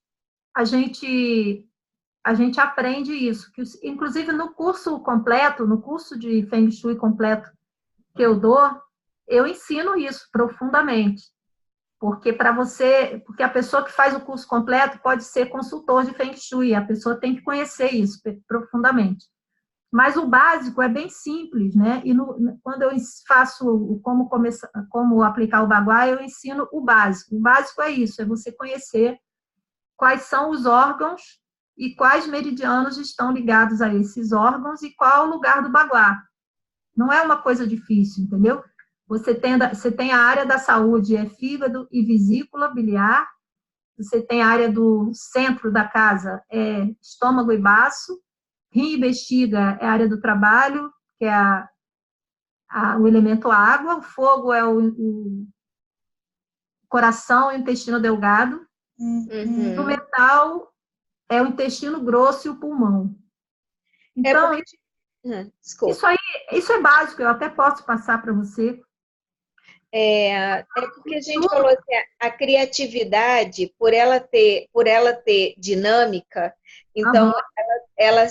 a gente aprende isso. Inclusive, no curso completo, no curso de Feng Shui completo que eu dou, eu ensino isso profundamente. Porque a pessoa que faz o curso completo pode ser consultor de Feng Shui, a pessoa tem que conhecer isso profundamente. Mas o básico é bem simples, né? E quando eu faço como aplicar o Bagua, eu ensino o básico. O básico é isso, é você conhecer quais são os órgãos e quais meridianos estão ligados a esses órgãos e qual é o lugar do Bagua. Não é uma coisa difícil, entendeu? Você tem a área da saúde, fígado e vesícula biliar. Você tem a área do centro da casa, estômago e baço. Rim e bexiga é a área do trabalho, que é o elemento água. O fogo é o coração e o intestino delgado. Uhum. O metal é o intestino grosso e o pulmão. Então, isso é básico, eu até posso passar para você. Porque a gente falou assim, a criatividade, por ela ter dinâmica, então ela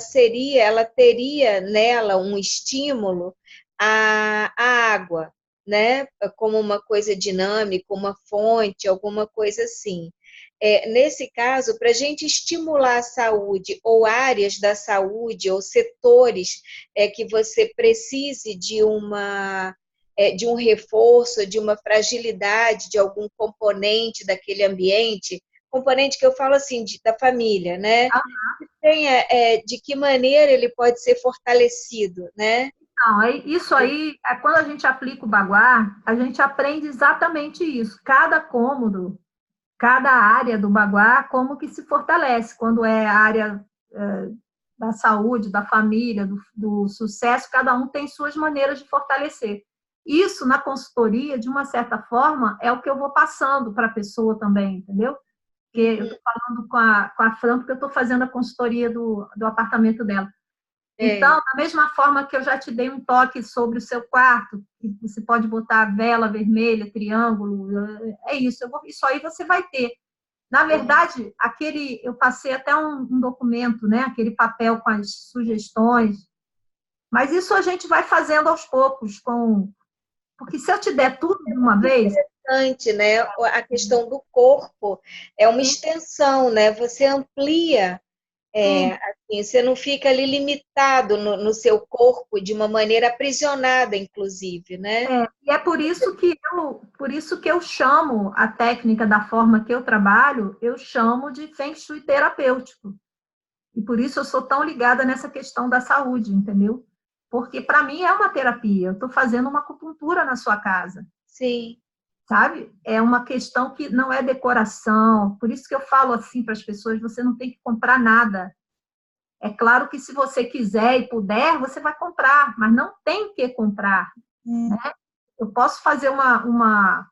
teria nela um estímulo à água, né? Como uma coisa dinâmica, uma fonte, alguma coisa assim. Nesse caso, para a gente estimular a saúde, ou áreas da saúde, ou setores que você precise de uma de um reforço, de uma fragilidade de algum componente daquele ambiente, componente que eu falo assim, da família, né? De que maneira ele pode ser fortalecido, né? Não, isso aí, quando a gente aplica o Baguá, a gente aprende exatamente isso. Cada cômodo, cada área do Baguá, como que se fortalece. Quando é a área da saúde, da família, do sucesso, cada um tem suas maneiras de fortalecer. Isso, na consultoria, de uma certa forma, é o que eu vou passando para a pessoa também, entendeu? Porque eu estou falando com a Fran, porque eu estou fazendo a consultoria do apartamento dela. Então, da mesma forma que eu já te dei um toque sobre o seu quarto, que você pode botar vela vermelha, triângulo, é isso. Isso aí você vai ter. Na verdade, eu passei até um documento, né? Aquele papel com as sugestões. Mas isso a gente vai fazendo aos poucos, porque se eu te der tudo de uma vez... Interessante, né? A questão do corpo é uma extensão, né? Você amplia... assim, você não fica ali limitado no seu corpo de uma maneira aprisionada, inclusive, né? E é por isso que eu chamo a técnica da forma que eu trabalho, eu chamo de Feng Shui terapêutico. E por isso eu sou tão ligada nessa questão da saúde, entendeu? Porque para mim é uma terapia. Eu estou fazendo uma acupuntura na sua casa. Sim. Sabe? É uma questão que não é decoração. Por isso que eu falo assim para as pessoas, você não tem que comprar nada. É claro que se você quiser e puder, você vai comprar, mas não tem que comprar. Né? Eu posso fazer uma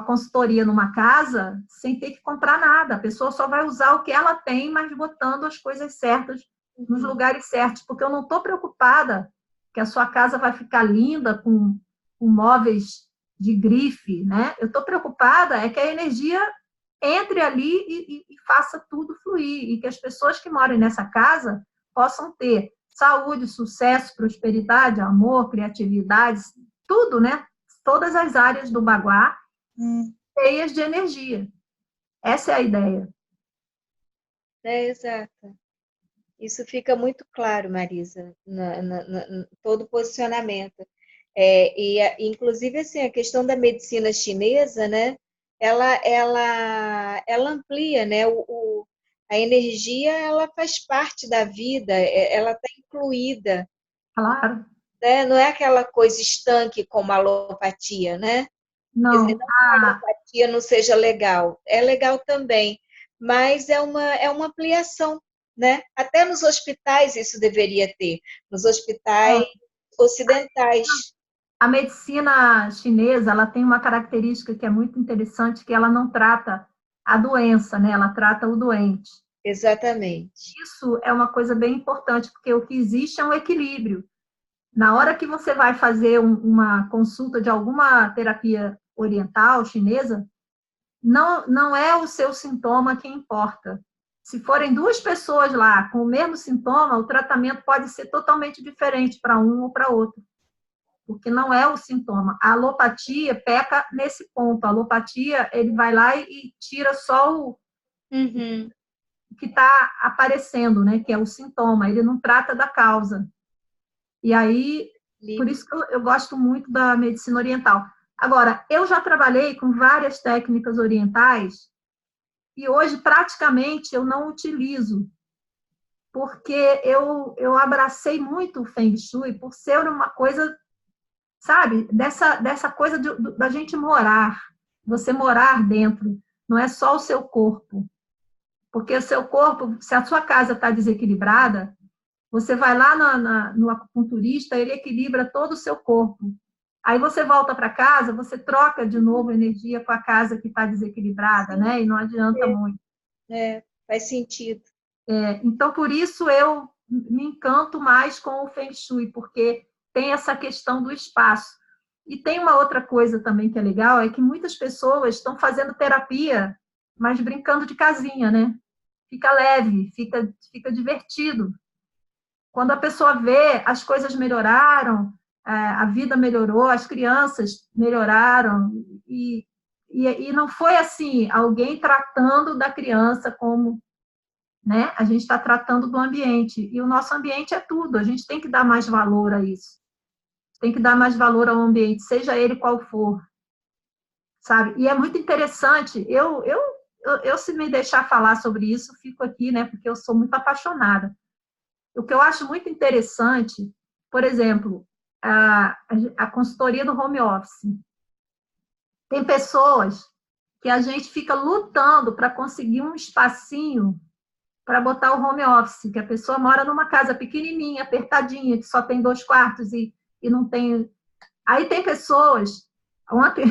consultoria numa casa sem ter que comprar nada. A pessoa só vai usar o que ela tem, mas botando as coisas certas nos lugares certos, porque eu não estou preocupada que a sua casa vai ficar linda com móveis de grife, né? Eu estou preocupada é que a energia entre ali e faça tudo fluir, e que as pessoas que moram nessa casa possam ter saúde, sucesso, prosperidade, amor, criatividade, tudo, né? Todas as áreas do Baguá cheias de energia. Essa é a ideia. Exato. Isso fica muito claro, Marisa, todo o posicionamento. Inclusive, assim, a questão da medicina chinesa, né? Ela amplia, né? A energia, ela faz parte da vida, ela está incluída. Claro. Né? Não é aquela coisa estanque como a alopatia, né? Não. Quer dizer, não que a alopatia não seja legal, é legal também, mas é uma ampliação, né? Até nos hospitais isso deveria ter, nos hospitais ocidentais. A medicina chinesa, ela tem uma característica que é muito interessante, que ela não trata a doença, né? Ela trata o doente. Exatamente. Isso é uma coisa bem importante, porque o que existe é um equilíbrio. Na hora que você vai fazer uma consulta de alguma terapia oriental, chinesa, não é o seu sintoma que importa. Se forem duas pessoas lá com o mesmo sintoma, o tratamento pode ser totalmente diferente para um ou para outro, porque não é o sintoma. A alopatia peca nesse ponto. A alopatia, ele vai lá e tira só o que está aparecendo, né? Que é o sintoma. Ele não trata da causa. E aí, por isso que eu gosto muito da medicina oriental. Agora, eu já trabalhei com várias técnicas orientais e hoje praticamente eu não utilizo, porque eu abracei muito o Feng Shui por ser uma coisa, sabe, dessa coisa da gente morar, você morar dentro, não é só o seu corpo. Porque o seu corpo, se a sua casa está desequilibrada, você vai lá no acupunturista, ele equilibra todo o seu corpo. Aí você volta para casa, você troca de novo energia com a casa que está desequilibrada, né? E não adianta muito. Faz sentido. Então, por isso eu me encanto mais com o Feng Shui, porque tem essa questão do espaço. E tem uma outra coisa também que é legal, é que muitas pessoas estão fazendo terapia, mas brincando de casinha, né? Fica leve, fica divertido. Quando a pessoa vê, as coisas melhoraram, a vida melhorou, as crianças melhoraram, e não foi assim, alguém tratando da criança como, né? A gente está tratando do ambiente, e o nosso ambiente é tudo, a gente tem que dar mais valor a isso. tem que dar mais valor ao ambiente, seja ele qual for, sabe? E é muito interessante, se me deixar falar sobre isso, fico aqui, né, porque eu sou muito apaixonada. O que eu acho muito interessante, por exemplo, a consultoria do home office. Tem pessoas que a gente fica lutando para conseguir um espacinho para botar o home office, que a pessoa mora numa casa pequenininha, apertadinha, que só tem 2 quartos e não tem... Aí tem pessoas... Ontem,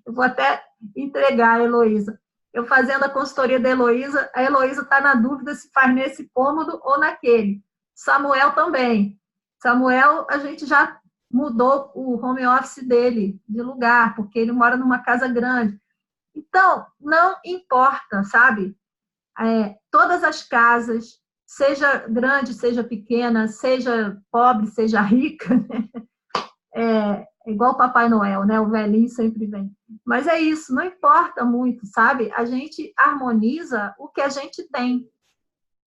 eu vou até entregar a Heloísa. Eu fazendo a consultoria da Heloísa, a Heloísa está na dúvida se faz nesse cômodo ou naquele. Samuel também. Samuel, a gente já mudou o home office dele de lugar, porque ele mora numa casa grande. Então, não importa, sabe? Todas as casas, seja grande, seja pequena, seja pobre, seja rica, é igual o Papai Noel, né? O velhinho sempre vem. Mas é isso, não importa muito, sabe? A gente harmoniza o que a gente tem.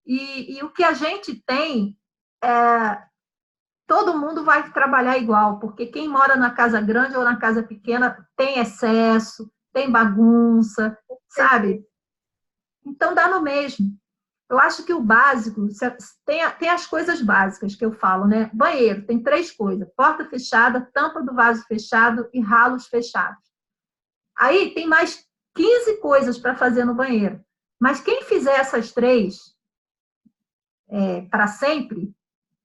E o que a gente tem, todo mundo vai trabalhar igual, porque quem mora na casa grande ou na casa pequena tem excesso, tem bagunça, sabe? Então dá no mesmo. Eu acho que o básico, tem as coisas básicas que eu falo, né? Banheiro, tem 3 coisas: porta fechada, tampa do vaso fechado e ralos fechados. Aí tem mais 15 coisas para fazer no banheiro. Mas quem fizer essas 3 para sempre,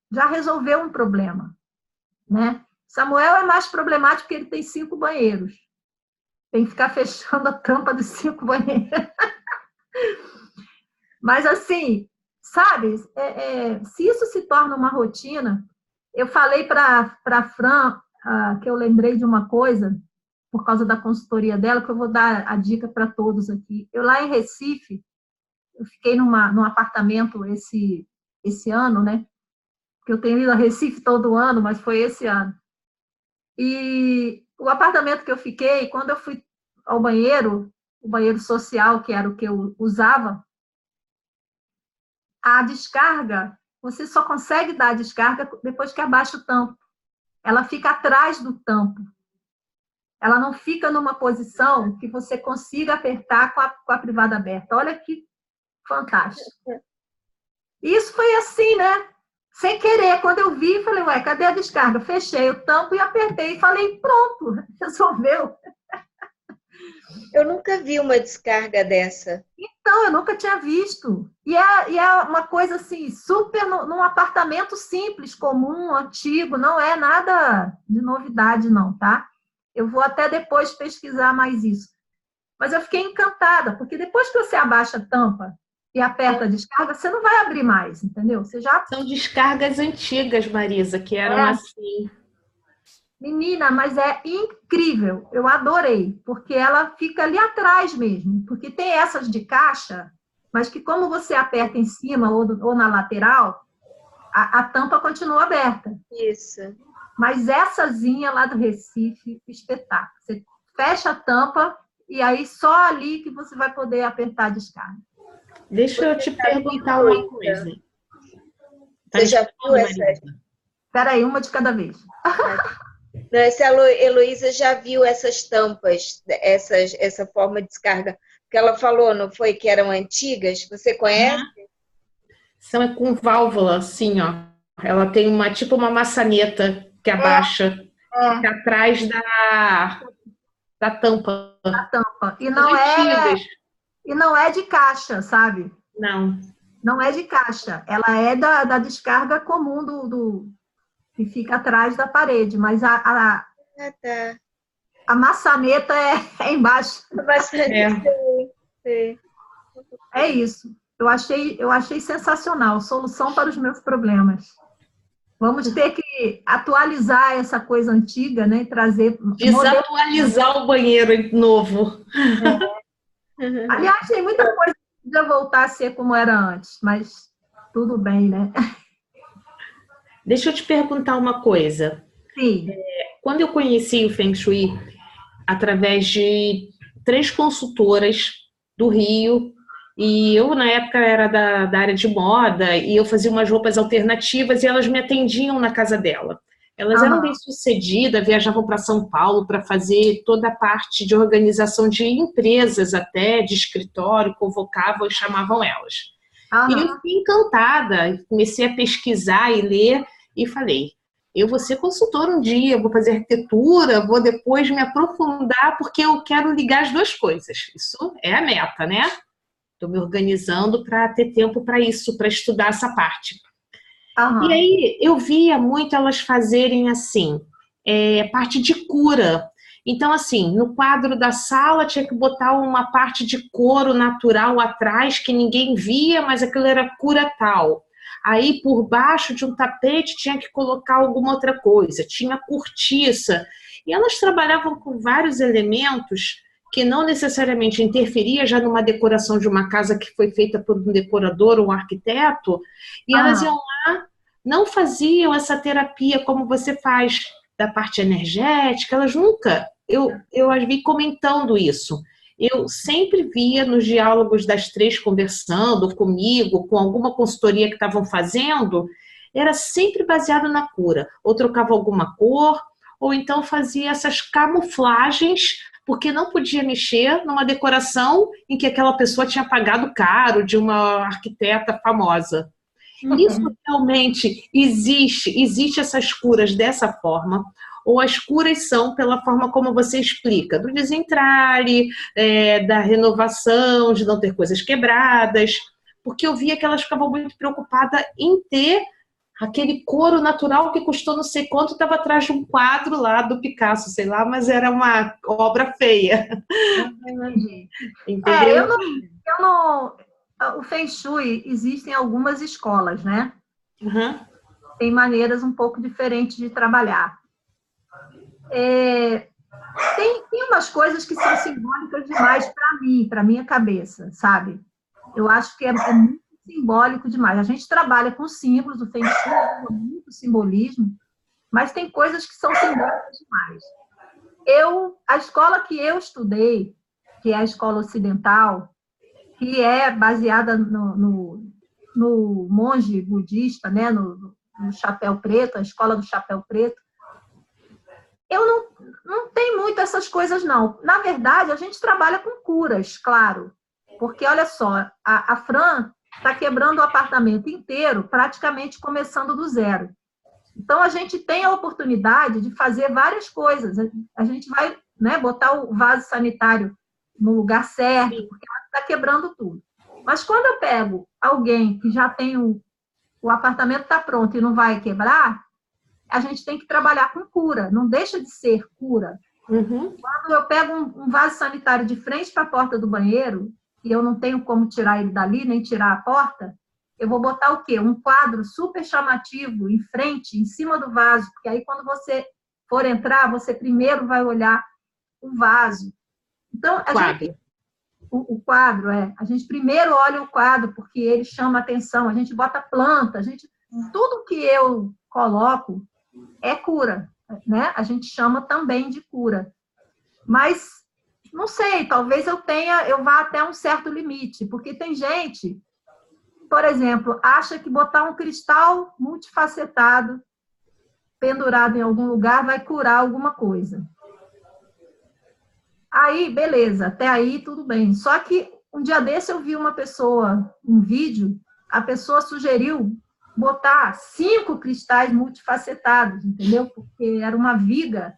já resolveu um problema, né? Samuel é mais problemático porque ele tem 5 banheiros. Tem que ficar fechando a tampa dos 5 banheiros. Mas, assim, sabe, se isso se torna uma rotina... Eu falei para a Fran que eu lembrei de uma coisa, por causa da consultoria dela, que eu vou dar a dica para todos aqui. Eu, lá em Recife, eu fiquei num apartamento esse ano, né? Porque eu tenho ido a Recife todo ano, mas foi esse ano. E o apartamento que eu fiquei, quando eu fui ao banheiro, o banheiro social, que era o que eu usava, a descarga, você só consegue dar a descarga depois que abaixa o tampo. Ela fica atrás do tampo. Ela não fica numa posição que você consiga apertar com a privada aberta. Olha que fantástico. Isso foi assim, né? Sem querer. Quando eu vi, falei, ué, cadê a descarga? Fechei o tampo e apertei. E falei, pronto, resolveu. Eu nunca vi uma descarga dessa. Então, eu nunca tinha visto. E é uma coisa assim, super num apartamento simples, comum, antigo, não é nada de novidade, não, tá? Eu vou até depois pesquisar mais isso. Mas eu fiquei encantada, porque depois que você abaixa a tampa e aperta a descarga, você não vai abrir mais, entendeu? Você já... São descargas antigas, Marisa, que eram assim. Menina, mas é incrível, eu adorei, porque ela fica ali atrás mesmo, porque tem essas de caixa, mas que como você aperta em cima ou na lateral, a tampa continua aberta. Isso. Masessazinha lá do Recife, espetáculo. Você fecha a tampa e aí só ali que você vai poder apertar a descarga. Deixa eu te perguntar uma coisa. Você já viu essa? Espera aí, uma de cada vez. Essa Heloísa já viu essas tampas, essa forma de descarga que ela falou, não foi que eram antigas? Você conhece? São com válvula, assim, ó. Ela tem tipo uma maçaneta que abaixa, fica atrás da tampa. Da tampa. E não é de caixa, sabe? Não. Não é de caixa. Ela é da descarga comum que fica atrás da parede, mas a maçaneta é embaixo. É isso. Eu achei sensacional. Solução para os meus problemas. Vamos ter que atualizar essa coisa antiga, né? Trazer... Desatualizar o banheiro novo. Aliás, tem muita coisa que podia voltar a ser como era antes, mas tudo bem, né? Deixa eu te perguntar uma coisa. Sim. Quando eu conheci o Feng Shui, através de 3 consultoras do Rio, e eu, na época, era da área de moda, e eu fazia umas roupas alternativas, e elas me atendiam na casa dela. Elas eram bem-sucedidas, viajavam para São Paulo para fazer toda a parte de organização de empresas até, de escritório, convocavam e chamavam elas. E eu fiquei encantada, comecei a pesquisar e ler e falei, eu vou ser consultora um dia, vou fazer arquitetura, vou depois me aprofundar, porque eu quero ligar as duas coisas. Isso é a meta, né? Estou me organizando para ter tempo para isso, para estudar essa parte. E aí eu via muito elas fazerem assim, parte de cura. Então, assim, no quadro da sala tinha que botar uma parte de couro natural atrás que ninguém via, mas aquilo era cura tal. Aí, por baixo de um tapete, tinha que colocar alguma outra coisa. Tinha cortiça. E elas trabalhavam com vários elementos que não necessariamente interferia já numa decoração de uma casa que foi feita por um decorador ou um arquiteto. E elas iam lá, não faziam essa terapia como você faz, da parte energética. Elas nunca... Eu as vi comentando isso. Eu sempre via nos diálogos das três conversando comigo, com alguma consultoria que estavam fazendo, era sempre baseado na cura. Ou trocava alguma cor, ou então fazia essas camuflagens, porque não podia mexer numa decoração em que aquela pessoa tinha pagado caro de uma arquiteta famosa. Isso realmente existe essas curas dessa forma, ou as curas são pela forma como você explica, do desentrare, da renovação, de não ter coisas quebradas, porque eu via que elas ficavam muito preocupadas em ter aquele couro natural que custou não sei quanto, estava atrás de um quadro lá do Picasso, sei lá, mas era uma obra feia. Entendeu? O Feng Shui, existem algumas escolas, né? Uhum. Tem maneiras um pouco diferentes de trabalhar. Tem umas coisas que são simbólicas demais para minha cabeça, sabe? Eu acho que é muito simbólico demais. A gente trabalha com símbolos, o Feng Shui é muito simbolismo, mas tem coisas que são simbólicas demais. A escola que eu estudei, que é a escola ocidental, que é baseada no monge budista, né, no chapéu preto, a escola do chapéu preto, eu não tenho muito essas coisas, não. Na verdade, a gente trabalha com curas, claro, porque, olha só, a Fran está quebrando o apartamento inteiro, praticamente começando do zero. Então, a gente tem a oportunidade de fazer várias coisas. A gente vai, né, botar o vaso sanitário no lugar certo, porque ela está quebrando tudo. Mas quando eu pego alguém que já tem o apartamento está pronto e não vai quebrar, a gente tem que trabalhar com cura, não deixa de ser cura. Uhum. Quando eu pego um vaso sanitário de frente para a porta do banheiro, e eu não tenho como tirar ele dali, nem tirar a porta, eu vou botar o quê? Um quadro super chamativo em frente, em cima do vaso, porque aí quando você for entrar, você primeiro vai olhar o vaso. Então, o quadro, a gente primeiro olha o quadro, porque ele chama atenção, a gente bota planta, tudo que eu coloco é cura, né? A gente chama também de cura. Mas, não sei, talvez eu vá até um certo limite, porque tem gente, por exemplo, acha que botar um cristal multifacetado pendurado em algum lugar vai curar alguma coisa. Aí, beleza, até aí tudo bem. Só que um dia desse eu vi um vídeo, a pessoa sugeriu botar 5 cristais multifacetados, entendeu? Porque era uma viga.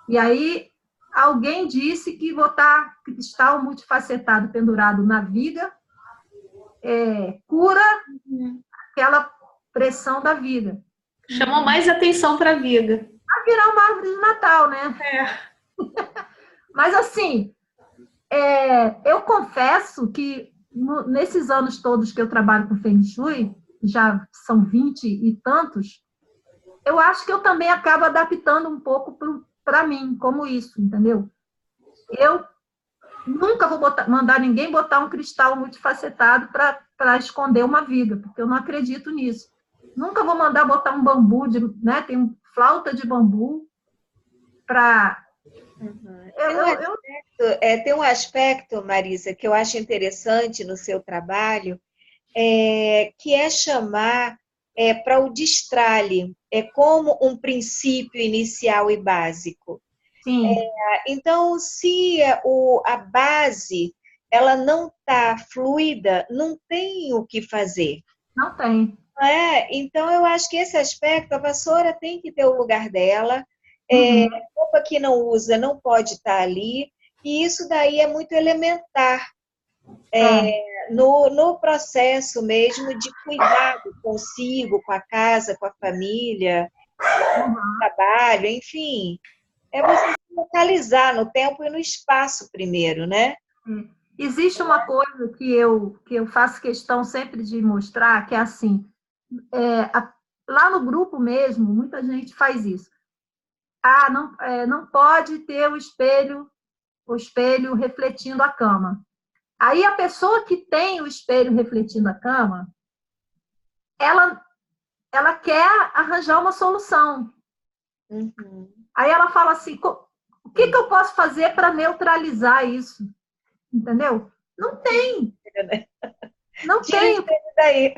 E aí alguém disse que botar cristal multifacetado pendurado na viga cura aquela pressão da viga. Chamou mais atenção para a viga. Vai virar uma árvore de Natal, né? Mas, assim, eu confesso que nesses anos todos que eu trabalho com Feng Shui, já são 20 e tantos, eu acho que eu também acabo adaptando um pouco para mim, como isso, entendeu? Eu nunca vou mandar ninguém botar um cristal multifacetado para esconder uma viga, porque eu não acredito nisso. Nunca vou mandar botar um bambu, né? Tem flauta de bambu para... Tem um aspecto, Marisa, que eu acho interessante no seu trabalho, que é chamar para o destralhe, como um princípio inicial e básico. Sim. Então, se a base ela não está fluida, não tem o que fazer. Não tem. Então, eu acho que esse aspecto, a vassoura tem que ter o lugar dela, roupa que não usa não pode estar ali, e isso daí é muito elementar no processo mesmo de cuidado consigo, com a casa, com a família, com o trabalho, enfim. É você se localizar no tempo e no espaço primeiro, né? Existe uma coisa que eu faço questão sempre de mostrar, que é assim, lá no grupo mesmo, muita gente faz isso. Não pode ter o espelho refletindo a cama. Aí a pessoa que tem o espelho refletindo a cama, ela quer arranjar uma solução. Uhum. Aí ela fala assim, o que eu posso fazer para neutralizar isso? Entendeu? Não tem. Não tem. Daí.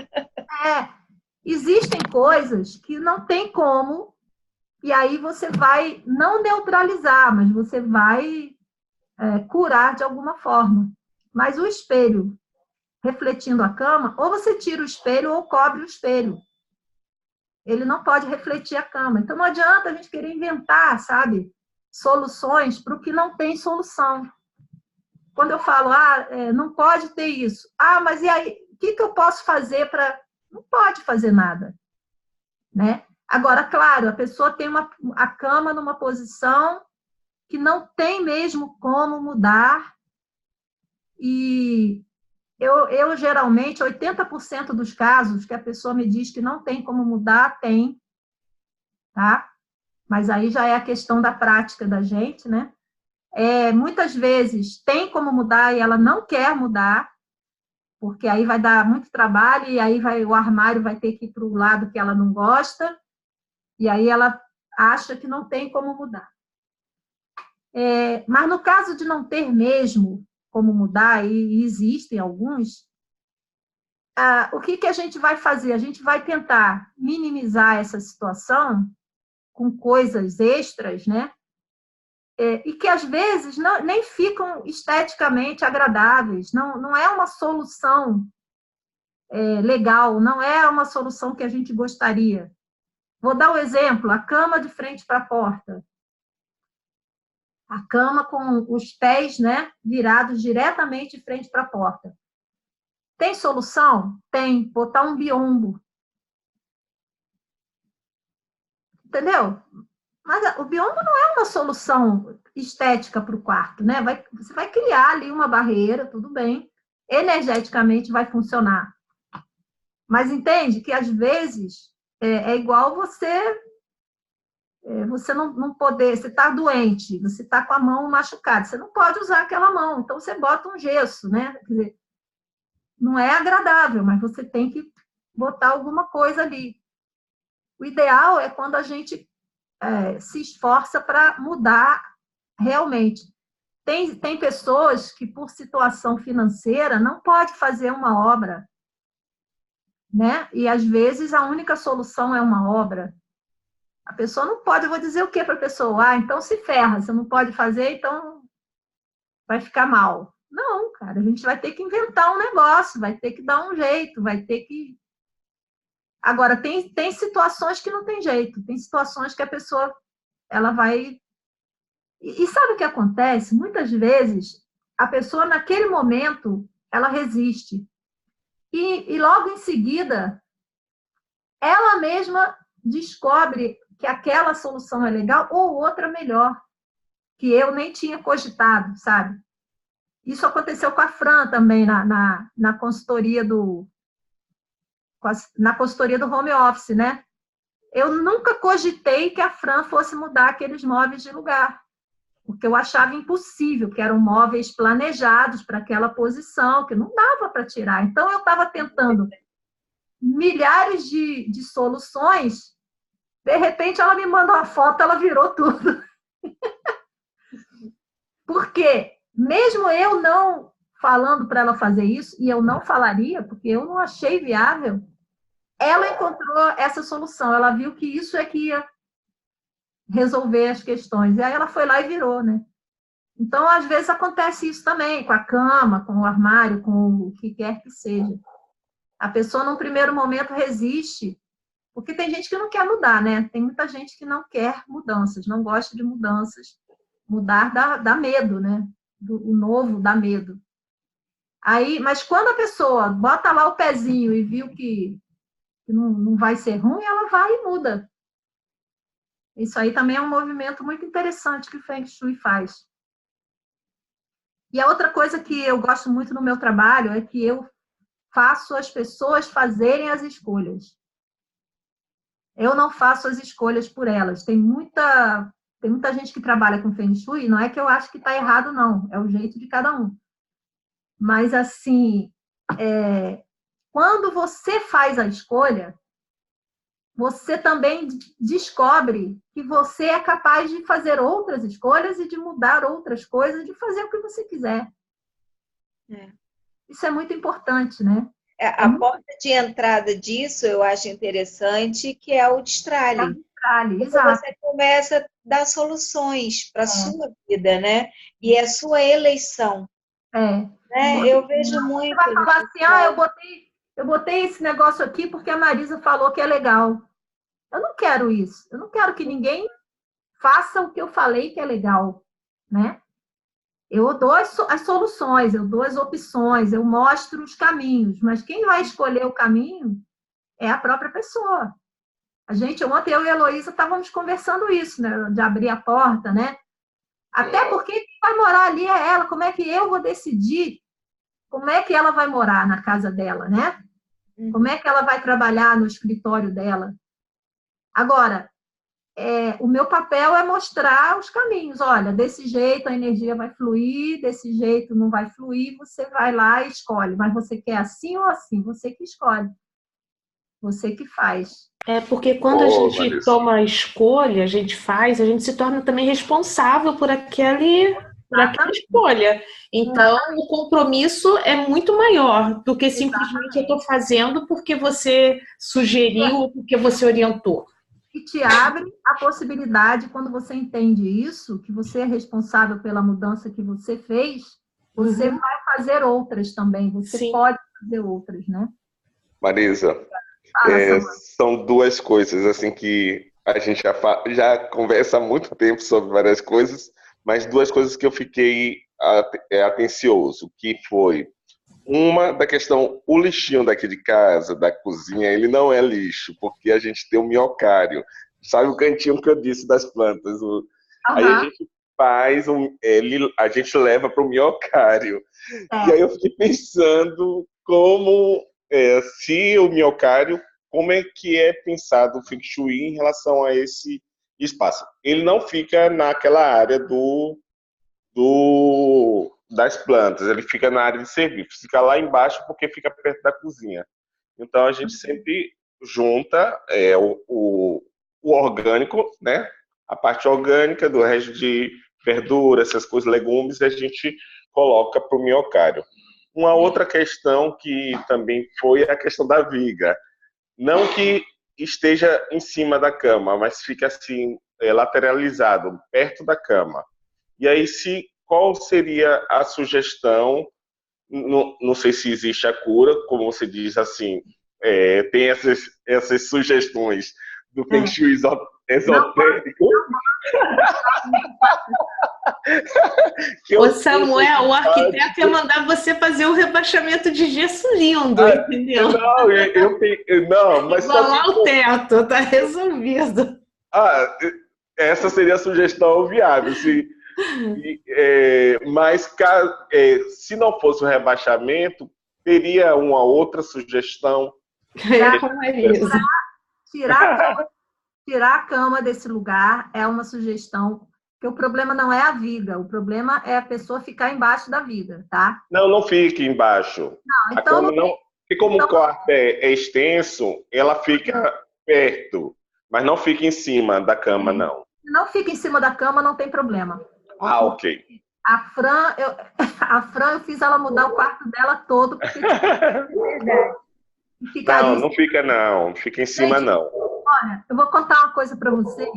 Existem coisas que não tem como, e aí você vai não neutralizar, mas você vai curar de alguma forma. Mas o espelho refletindo a cama, ou você tira o espelho ou cobre o espelho. Ele não pode refletir a cama. Então, não adianta a gente querer inventar, sabe, soluções para o que não tem solução. Quando eu falo, não pode ter isso. Mas e aí, o que eu posso fazer para... Não pode fazer nada, né? Agora, claro, a pessoa tem a cama numa posição que não tem mesmo como mudar, e eu geralmente, 80% dos casos que a pessoa me diz que não tem como mudar, tem, tá? Mas aí já é a questão da prática da gente, né? Muitas vezes tem como mudar e ela não quer mudar, porque aí vai dar muito trabalho e aí o armário vai ter que ir para o lado que ela não gosta, e aí ela acha que não tem como mudar. Mas no caso de não ter mesmo como mudar, e existem alguns, o que a gente vai fazer? A gente vai tentar minimizar essa situação com coisas extras, né? E que às vezes nem ficam esteticamente agradáveis, não é uma solução legal, não é uma solução que a gente gostaria. Vou dar um exemplo, a cama de frente para a porta. A cama com os pés, né, virados diretamente de frente para a porta. Tem solução? Tem. Botar um biombo. Entendeu? Mas o biombo não é uma solução estética para o quarto, né? Você vai criar ali uma barreira, tudo bem. Energeticamente vai funcionar. Mas entende que, às vezes, é igual você não poder... Você está doente, você está com a mão machucada, você não pode usar aquela mão, então você bota um gesso, né? Quer dizer, não é agradável, mas você tem que botar alguma coisa ali. O ideal é quando a gente se esforça para mudar realmente. Tem pessoas que, por situação financeira, não pode fazer uma obra, né? E, às vezes, a única solução é uma obra. A pessoa não pode, eu vou dizer o que para a pessoa? Então se ferra, você não pode fazer, então vai ficar mal. Não, cara, a gente vai ter que inventar um negócio, vai ter que dar um jeito, vai ter que... Agora, tem situações que não tem jeito, tem situações que a pessoa, ela vai... E sabe o que acontece? Muitas vezes, a pessoa, naquele momento, ela resiste. E logo em seguida, ela mesma descobre que aquela solução é legal ou outra melhor, que eu nem tinha cogitado, sabe? Isso aconteceu com a Fran também, na consultoria na consultoria do home office, né? Eu nunca cogitei que a Fran fosse mudar aqueles móveis de lugar, porque eu achava impossível, que eram móveis planejados para aquela posição, que não dava para tirar. Então, eu estava tentando milhares de soluções, de repente ela me manda uma foto, ela virou tudo. Porque, mesmo eu não falando para ela fazer isso, e eu não falaria, porque eu não achei viável, ela encontrou essa solução, ela viu que isso é que ia resolver as questões. E aí ela foi lá e virou, né? Então, às vezes, acontece isso também, com a cama, com o armário, com o que quer que seja. A pessoa, num primeiro momento, resiste, porque tem gente que não quer mudar, né? Tem muita gente que não quer mudanças, não gosta de mudanças. Mudar dá medo, né? O novo dá medo. Aí, mas quando a pessoa bota lá o pezinho e viu que não vai ser ruim, ela vai e muda. Isso aí também é um movimento muito interessante que o Feng Shui faz. E a outra coisa que eu gosto muito no meu trabalho é que eu faço as pessoas fazerem as escolhas. Eu não faço as escolhas por elas. Tem muita gente que trabalha com Feng Shui, não é que eu acho que está errado, não. É o jeito de cada um. Mas, assim, quando você faz a escolha, você também descobre que você é capaz de fazer outras escolhas e de mudar outras coisas, de fazer o que você quiser. Isso é muito importante, né? A porta de entrada disso eu acho interessante, que é o destralhe. Exato. Você começa a dar soluções para a sua vida, né? E é a sua eleição. Né? Eu vejo muito. Você vai falar assim, eu botei esse negócio aqui porque a Marisa falou que é legal. Eu não quero isso. Eu não quero que ninguém faça o que eu falei que é legal, né? Eu dou as soluções, eu dou as opções, eu mostro os caminhos, mas quem vai escolher o caminho é a própria pessoa. Ontem eu e a Heloísa estávamos conversando isso, né? De abrir a porta, né? Até porque quem vai morar ali é ela. Como é que eu vou decidir como é que ela vai morar na casa dela, né? Como é que ela vai trabalhar no escritório dela? Agora, o meu papel é mostrar os caminhos. Olha, desse jeito a energia vai fluir, desse jeito não vai fluir, você vai lá e escolhe. Mas você quer assim ou assim? Você que escolhe. Você que faz. Porque quando a gente toma a escolha, a gente se torna também responsável por aquela escolha. Então, o compromisso é muito maior do que simplesmente eu estou fazendo porque você sugeriu ou porque você orientou. E te abre a possibilidade, quando você entende isso, que você é responsável pela mudança que você fez, você vai fazer outras também. Você pode fazer outras, né? Marisa, são duas coisas assim que a gente já conversa há muito tempo sobre várias coisas, mas duas coisas que eu fiquei atencioso, que foi uma da questão, o lixinho daqui de casa, da cozinha, ele não é lixo, porque a gente tem um minhocário. Sabe o cantinho que eu disse das plantas? Aí a gente faz, a gente leva para o minhocário. E aí eu fiquei pensando se o minhocário, como é que é pensado o Feng Shui em relação a esse espaço. Ele não fica naquela área das plantas, ele fica na área de serviço, fica lá embaixo porque fica perto da cozinha. Então a gente sempre junta o orgânico, né? A parte orgânica do resto de verdura, essas coisas, legumes, a gente coloca para o minhocário. Uma outra questão que também foi a questão da viga. Não que esteja em cima da cama, mas fica assim, lateralizado, perto da cama. E aí, qual seria a sugestão? Não sei se existe a cura, como você diz, assim, tem essas sugestões do Feng Shui esotérico. Ô Samuel, o arquiteto ia mandar você fazer um rebaixamento de gesso lindo, entendeu? Não, mas igualar o teto, tá resolvido. Essa seria a sugestão viável. Mas se não fosse o rebaixamento, teria uma outra sugestão? Tirar a cama desse lugar é uma sugestão, porque o problema não é a viga, o problema é a pessoa ficar embaixo da viga, tá? Não fique embaixo. Não, então porque como o quarto é extenso, ela fica perto, mas não fica em cima da cama, não. Se não fica em cima da cama, não tem problema. Ok. A Fran, eu fiz ela mudar o quarto dela todo, porque verdade. Não, não fica não. Não fica em cima, Gente, não. olha, eu vou contar uma coisa para vocês.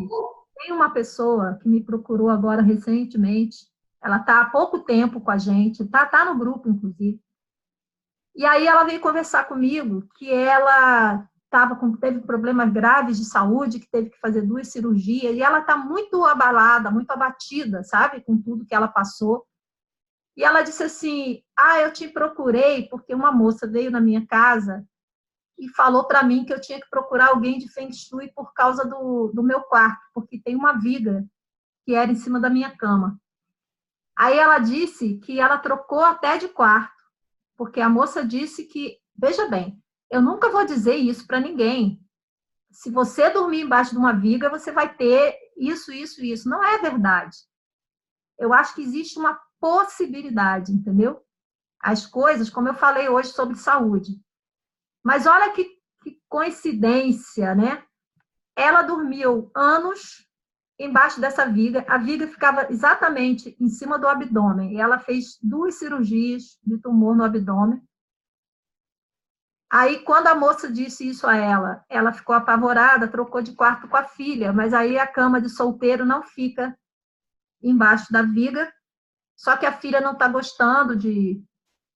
Tem uma pessoa que me procurou agora recentemente. Ela está há pouco tempo com a gente, tá no grupo, inclusive. E aí ela veio conversar comigo que ela teve problemas graves de saúde, que teve que fazer 2 cirurgias, e ela está muito abalada, muito abatida, sabe, com tudo que ela passou. E ela disse assim: eu te procurei porque uma moça veio na minha casa e falou para mim que eu tinha que procurar alguém de Feng Shui por causa do meu quarto, porque tem uma viga que era em cima da minha cama. Aí ela disse que ela trocou até de quarto, porque a moça disse que, veja bem, eu nunca vou dizer isso para ninguém. Se você dormir embaixo de uma viga, você vai ter isso, isso, isso. Não é verdade. Eu acho que existe uma possibilidade, entendeu? As coisas, como eu falei hoje sobre saúde. Mas olha que coincidência, né? Ela dormiu anos embaixo dessa viga, a viga ficava exatamente em cima do abdômen, e ela fez 2 cirurgias de tumor no abdômen. Aí, quando a moça disse isso a ela, ela ficou apavorada, trocou de quarto com a filha, mas aí a cama de solteiro não fica embaixo da viga, só que a filha não está gostando de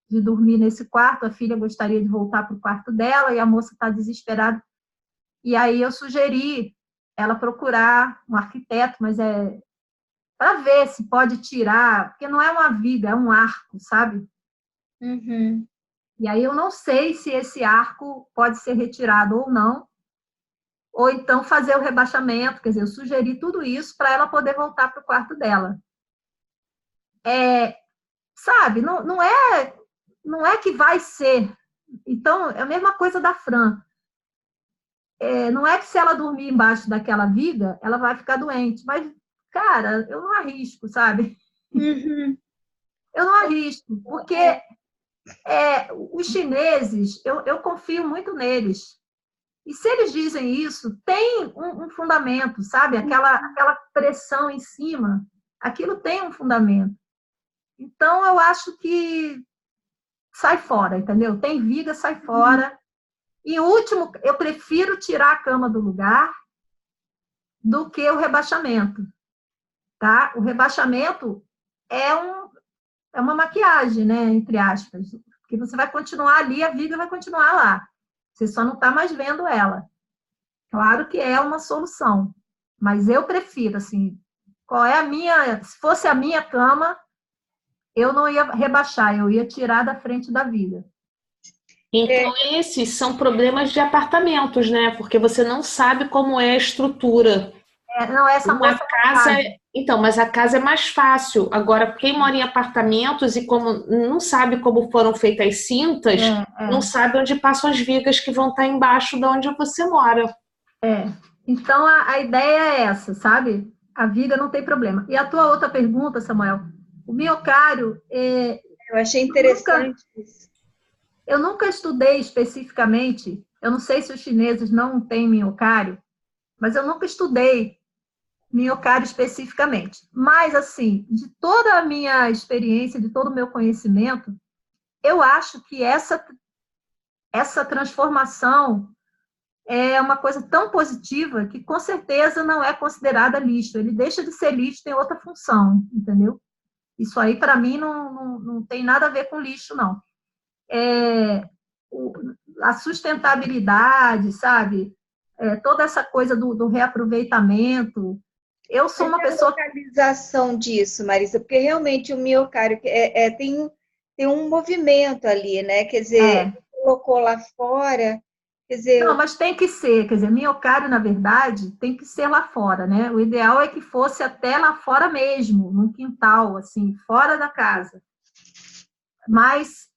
dormir nesse quarto, a filha gostaria de voltar para o quarto dela, e a moça está desesperada. E aí eu sugeri ela procurar um arquiteto, mas para ver se pode tirar, porque não é uma viga, é um arco, sabe? Uhum. E aí eu não sei se esse arco pode ser retirado ou não, ou então fazer o rebaixamento, quer dizer, eu sugeri tudo isso para ela poder voltar para o quarto dela. Sabe, não é que vai ser. Então, é a mesma coisa da Fran. Não é que se ela dormir embaixo daquela viga, ela vai ficar doente, mas, cara, eu não arrisco, sabe? Uhum. Eu não arrisco, porque os chineses, eu confio muito neles. E se eles dizem isso, tem um fundamento, sabe? Aquela pressão em cima, aquilo tem um fundamento. Então, eu acho que sai fora, entendeu? Tem viga, sai fora. E último, eu prefiro tirar a cama do lugar do que o rebaixamento, tá? O rebaixamento é uma maquiagem, né? Entre aspas, porque você vai continuar ali, a viga vai continuar lá. Você só não está mais vendo ela. Claro que é uma solução, mas eu prefiro, assim, qual é a minha... Se fosse a minha cama, eu não ia rebaixar, eu ia tirar da frente da viga. Então, esses são problemas de apartamentos, né? Porque você não sabe como é a estrutura. Não, essa Uma moça casa, então, mas a casa é mais fácil. Agora, quem mora em apartamentos e como não sabe como foram feitas as cintas, não sabe onde passam as vigas que vão estar embaixo de onde você mora. Então, a ideia é essa, sabe? A viga não tem problema. E a tua outra pergunta, Samuel, o miocário... Eu achei interessante isso. Eu nunca estudei especificamente, eu não sei se os chineses não têm miocário, mas eu nunca estudei miocárdio especificamente. Mas, assim, de toda a minha experiência, de todo o meu conhecimento, eu acho que essa transformação é uma coisa tão positiva que, com certeza, não é considerada lixo. Ele deixa de ser lixo, tem outra função, entendeu? Isso aí, para mim, não tem nada a ver com lixo, não. A sustentabilidade, sabe? Toda essa coisa do reaproveitamento. Eu sou uma pessoa... A localização disso, Marisa, porque realmente o miocárdio tem um movimento ali, né? Quer dizer, colocou lá fora, quer dizer... Não, mas tem que ser, quer dizer, miocárdio, na verdade, tem que ser lá fora, né? O ideal é que fosse até lá fora mesmo, num quintal, assim, fora da casa. Mas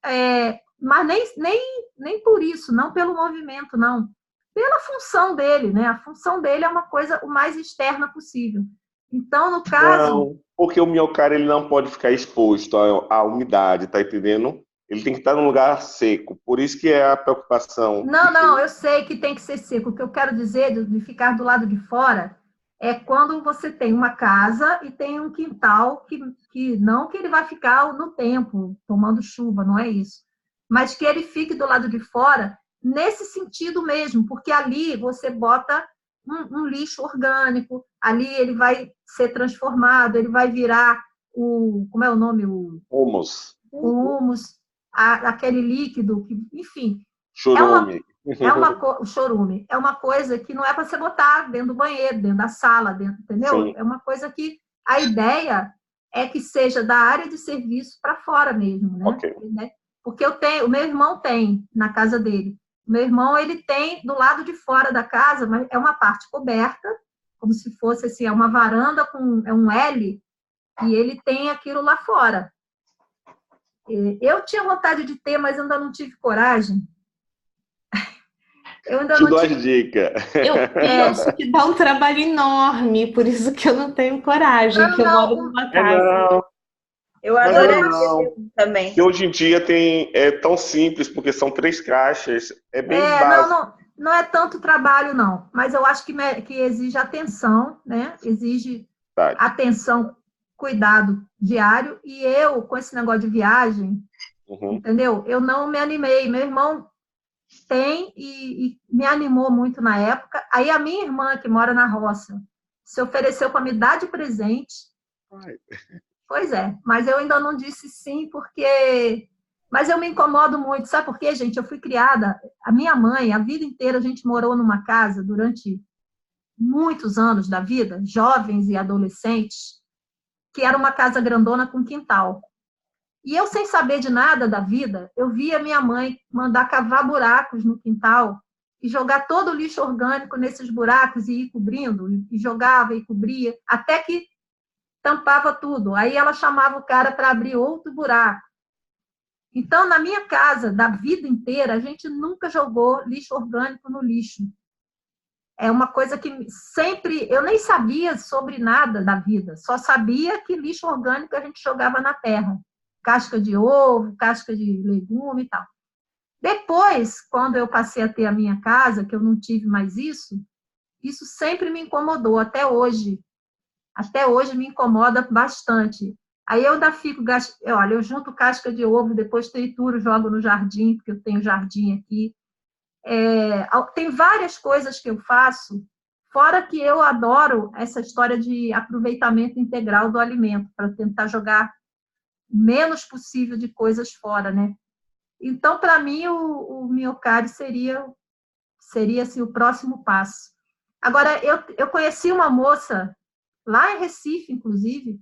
nem por isso, não pelo movimento, não. Pela função dele, né? A função dele é uma coisa o mais externa possível. Então, no caso... Não, porque o miocárdio ele não pode ficar exposto à umidade, tá entendendo? Ele tem que estar num lugar seco. Por isso que é a preocupação. Não, eu sei que tem que ser seco. O que eu quero dizer de ficar do lado de fora é quando você tem uma casa e tem um quintal que não que ele vai ficar no tempo tomando chuva, não é isso. Mas que ele fique do lado de fora nesse sentido mesmo, porque ali você bota um lixo orgânico, ali ele vai ser transformado, ele vai virar como é o nome? Humus. O humus, aquele líquido, enfim. Chorume. O chorume. É uma coisa que não é para você botar dentro do banheiro, dentro da sala, entendeu? Sim. É uma coisa que a ideia é que seja da área de serviço para fora mesmo, né? Okay. Porque o meu irmão tem na casa dele. O meu irmão, ele tem do lado de fora da casa, mas é uma parte coberta, como se fosse assim, é uma varanda é um L, e ele tem aquilo lá fora. Eu tinha vontade de ter, mas ainda não tive coragem. Eu ainda não tive... dica. Eu penso que dá um trabalho enorme, por isso que eu não tenho coragem, eu moro numa casa. Eu adoraria também. Que hoje em dia é tão simples, porque são 3 caixas, é bem básico. Não é tanto trabalho, não. Mas eu acho que exige atenção, né? Exige atenção, cuidado diário. E eu, com esse negócio de viagem, entendeu? Eu não me animei. Meu irmão tem e me animou muito na época. Aí a minha irmã, que mora na roça, se ofereceu para me dar de presente. Ai. Pois é, mas eu ainda não disse sim, porque... Mas eu me incomodo muito, sabe por quê, gente? Eu fui criada, a minha mãe, a vida inteira a gente morou numa casa durante muitos anos da vida, jovens e adolescentes, que era uma casa grandona com quintal. E eu, sem saber de nada da vida, eu via minha mãe mandar cavar buracos no quintal e jogar todo o lixo orgânico nesses buracos e ir cobrindo, e jogava e cobria, até que tampava tudo. Aí ela chamava o cara para abrir outro buraco. Então, na minha casa, da vida inteira, a gente nunca jogou lixo orgânico no lixo. É uma coisa que sempre... Eu nem sabia sobre nada da vida, só sabia que lixo orgânico a gente jogava na terra. Casca de ovo, casca de legume e tal. Depois, quando eu passei a ter a minha casa, que eu não tive mais isso sempre me incomodou, até hoje. Até hoje me incomoda bastante. Aí eu ainda fico... Olha, eu junto casca de ovo, depois trituro, jogo no jardim, porque eu tenho jardim aqui. Tem várias coisas que eu faço, fora que eu adoro essa história de aproveitamento integral do alimento, para tentar jogar o menos possível de coisas fora, né? Então, para mim, o Miocari seria assim, o próximo passo. Agora, eu conheci uma moça, lá em Recife, inclusive,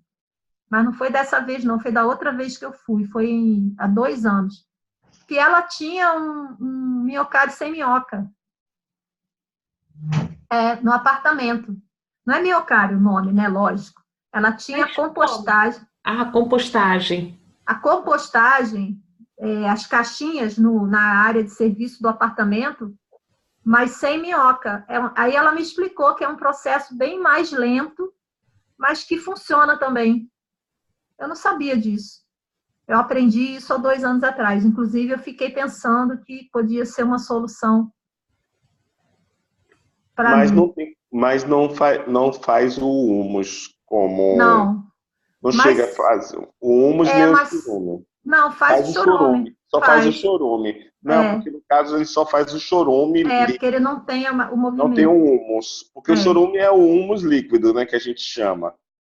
mas não foi dessa vez, não, foi da outra vez que eu fui, foi há 2 anos, que ela tinha um miocárdio sem minhoca. No apartamento. Não é miocárdio o nome, né? Lógico. Ela tinha compostagem. Compostagem. A compostagem, as caixinhas na área de serviço do apartamento, mas sem minhoca. Aí ela me explicou que é um processo bem mais lento, mas que funciona também. Eu não sabia disso. Eu aprendi isso há 2 anos atrás. Inclusive, eu fiquei pensando que podia ser uma solução para mim. Mas não faz o humus como... Não. Chega a fazer o humus nem o chorume. Não, faz o chorume. Faz o chorume. Não, porque no caso ele só faz o chorume. Porque ele não tem o movimento. Não tem o humus. Porque o chorume é o humus líquido, né, que a gente chama.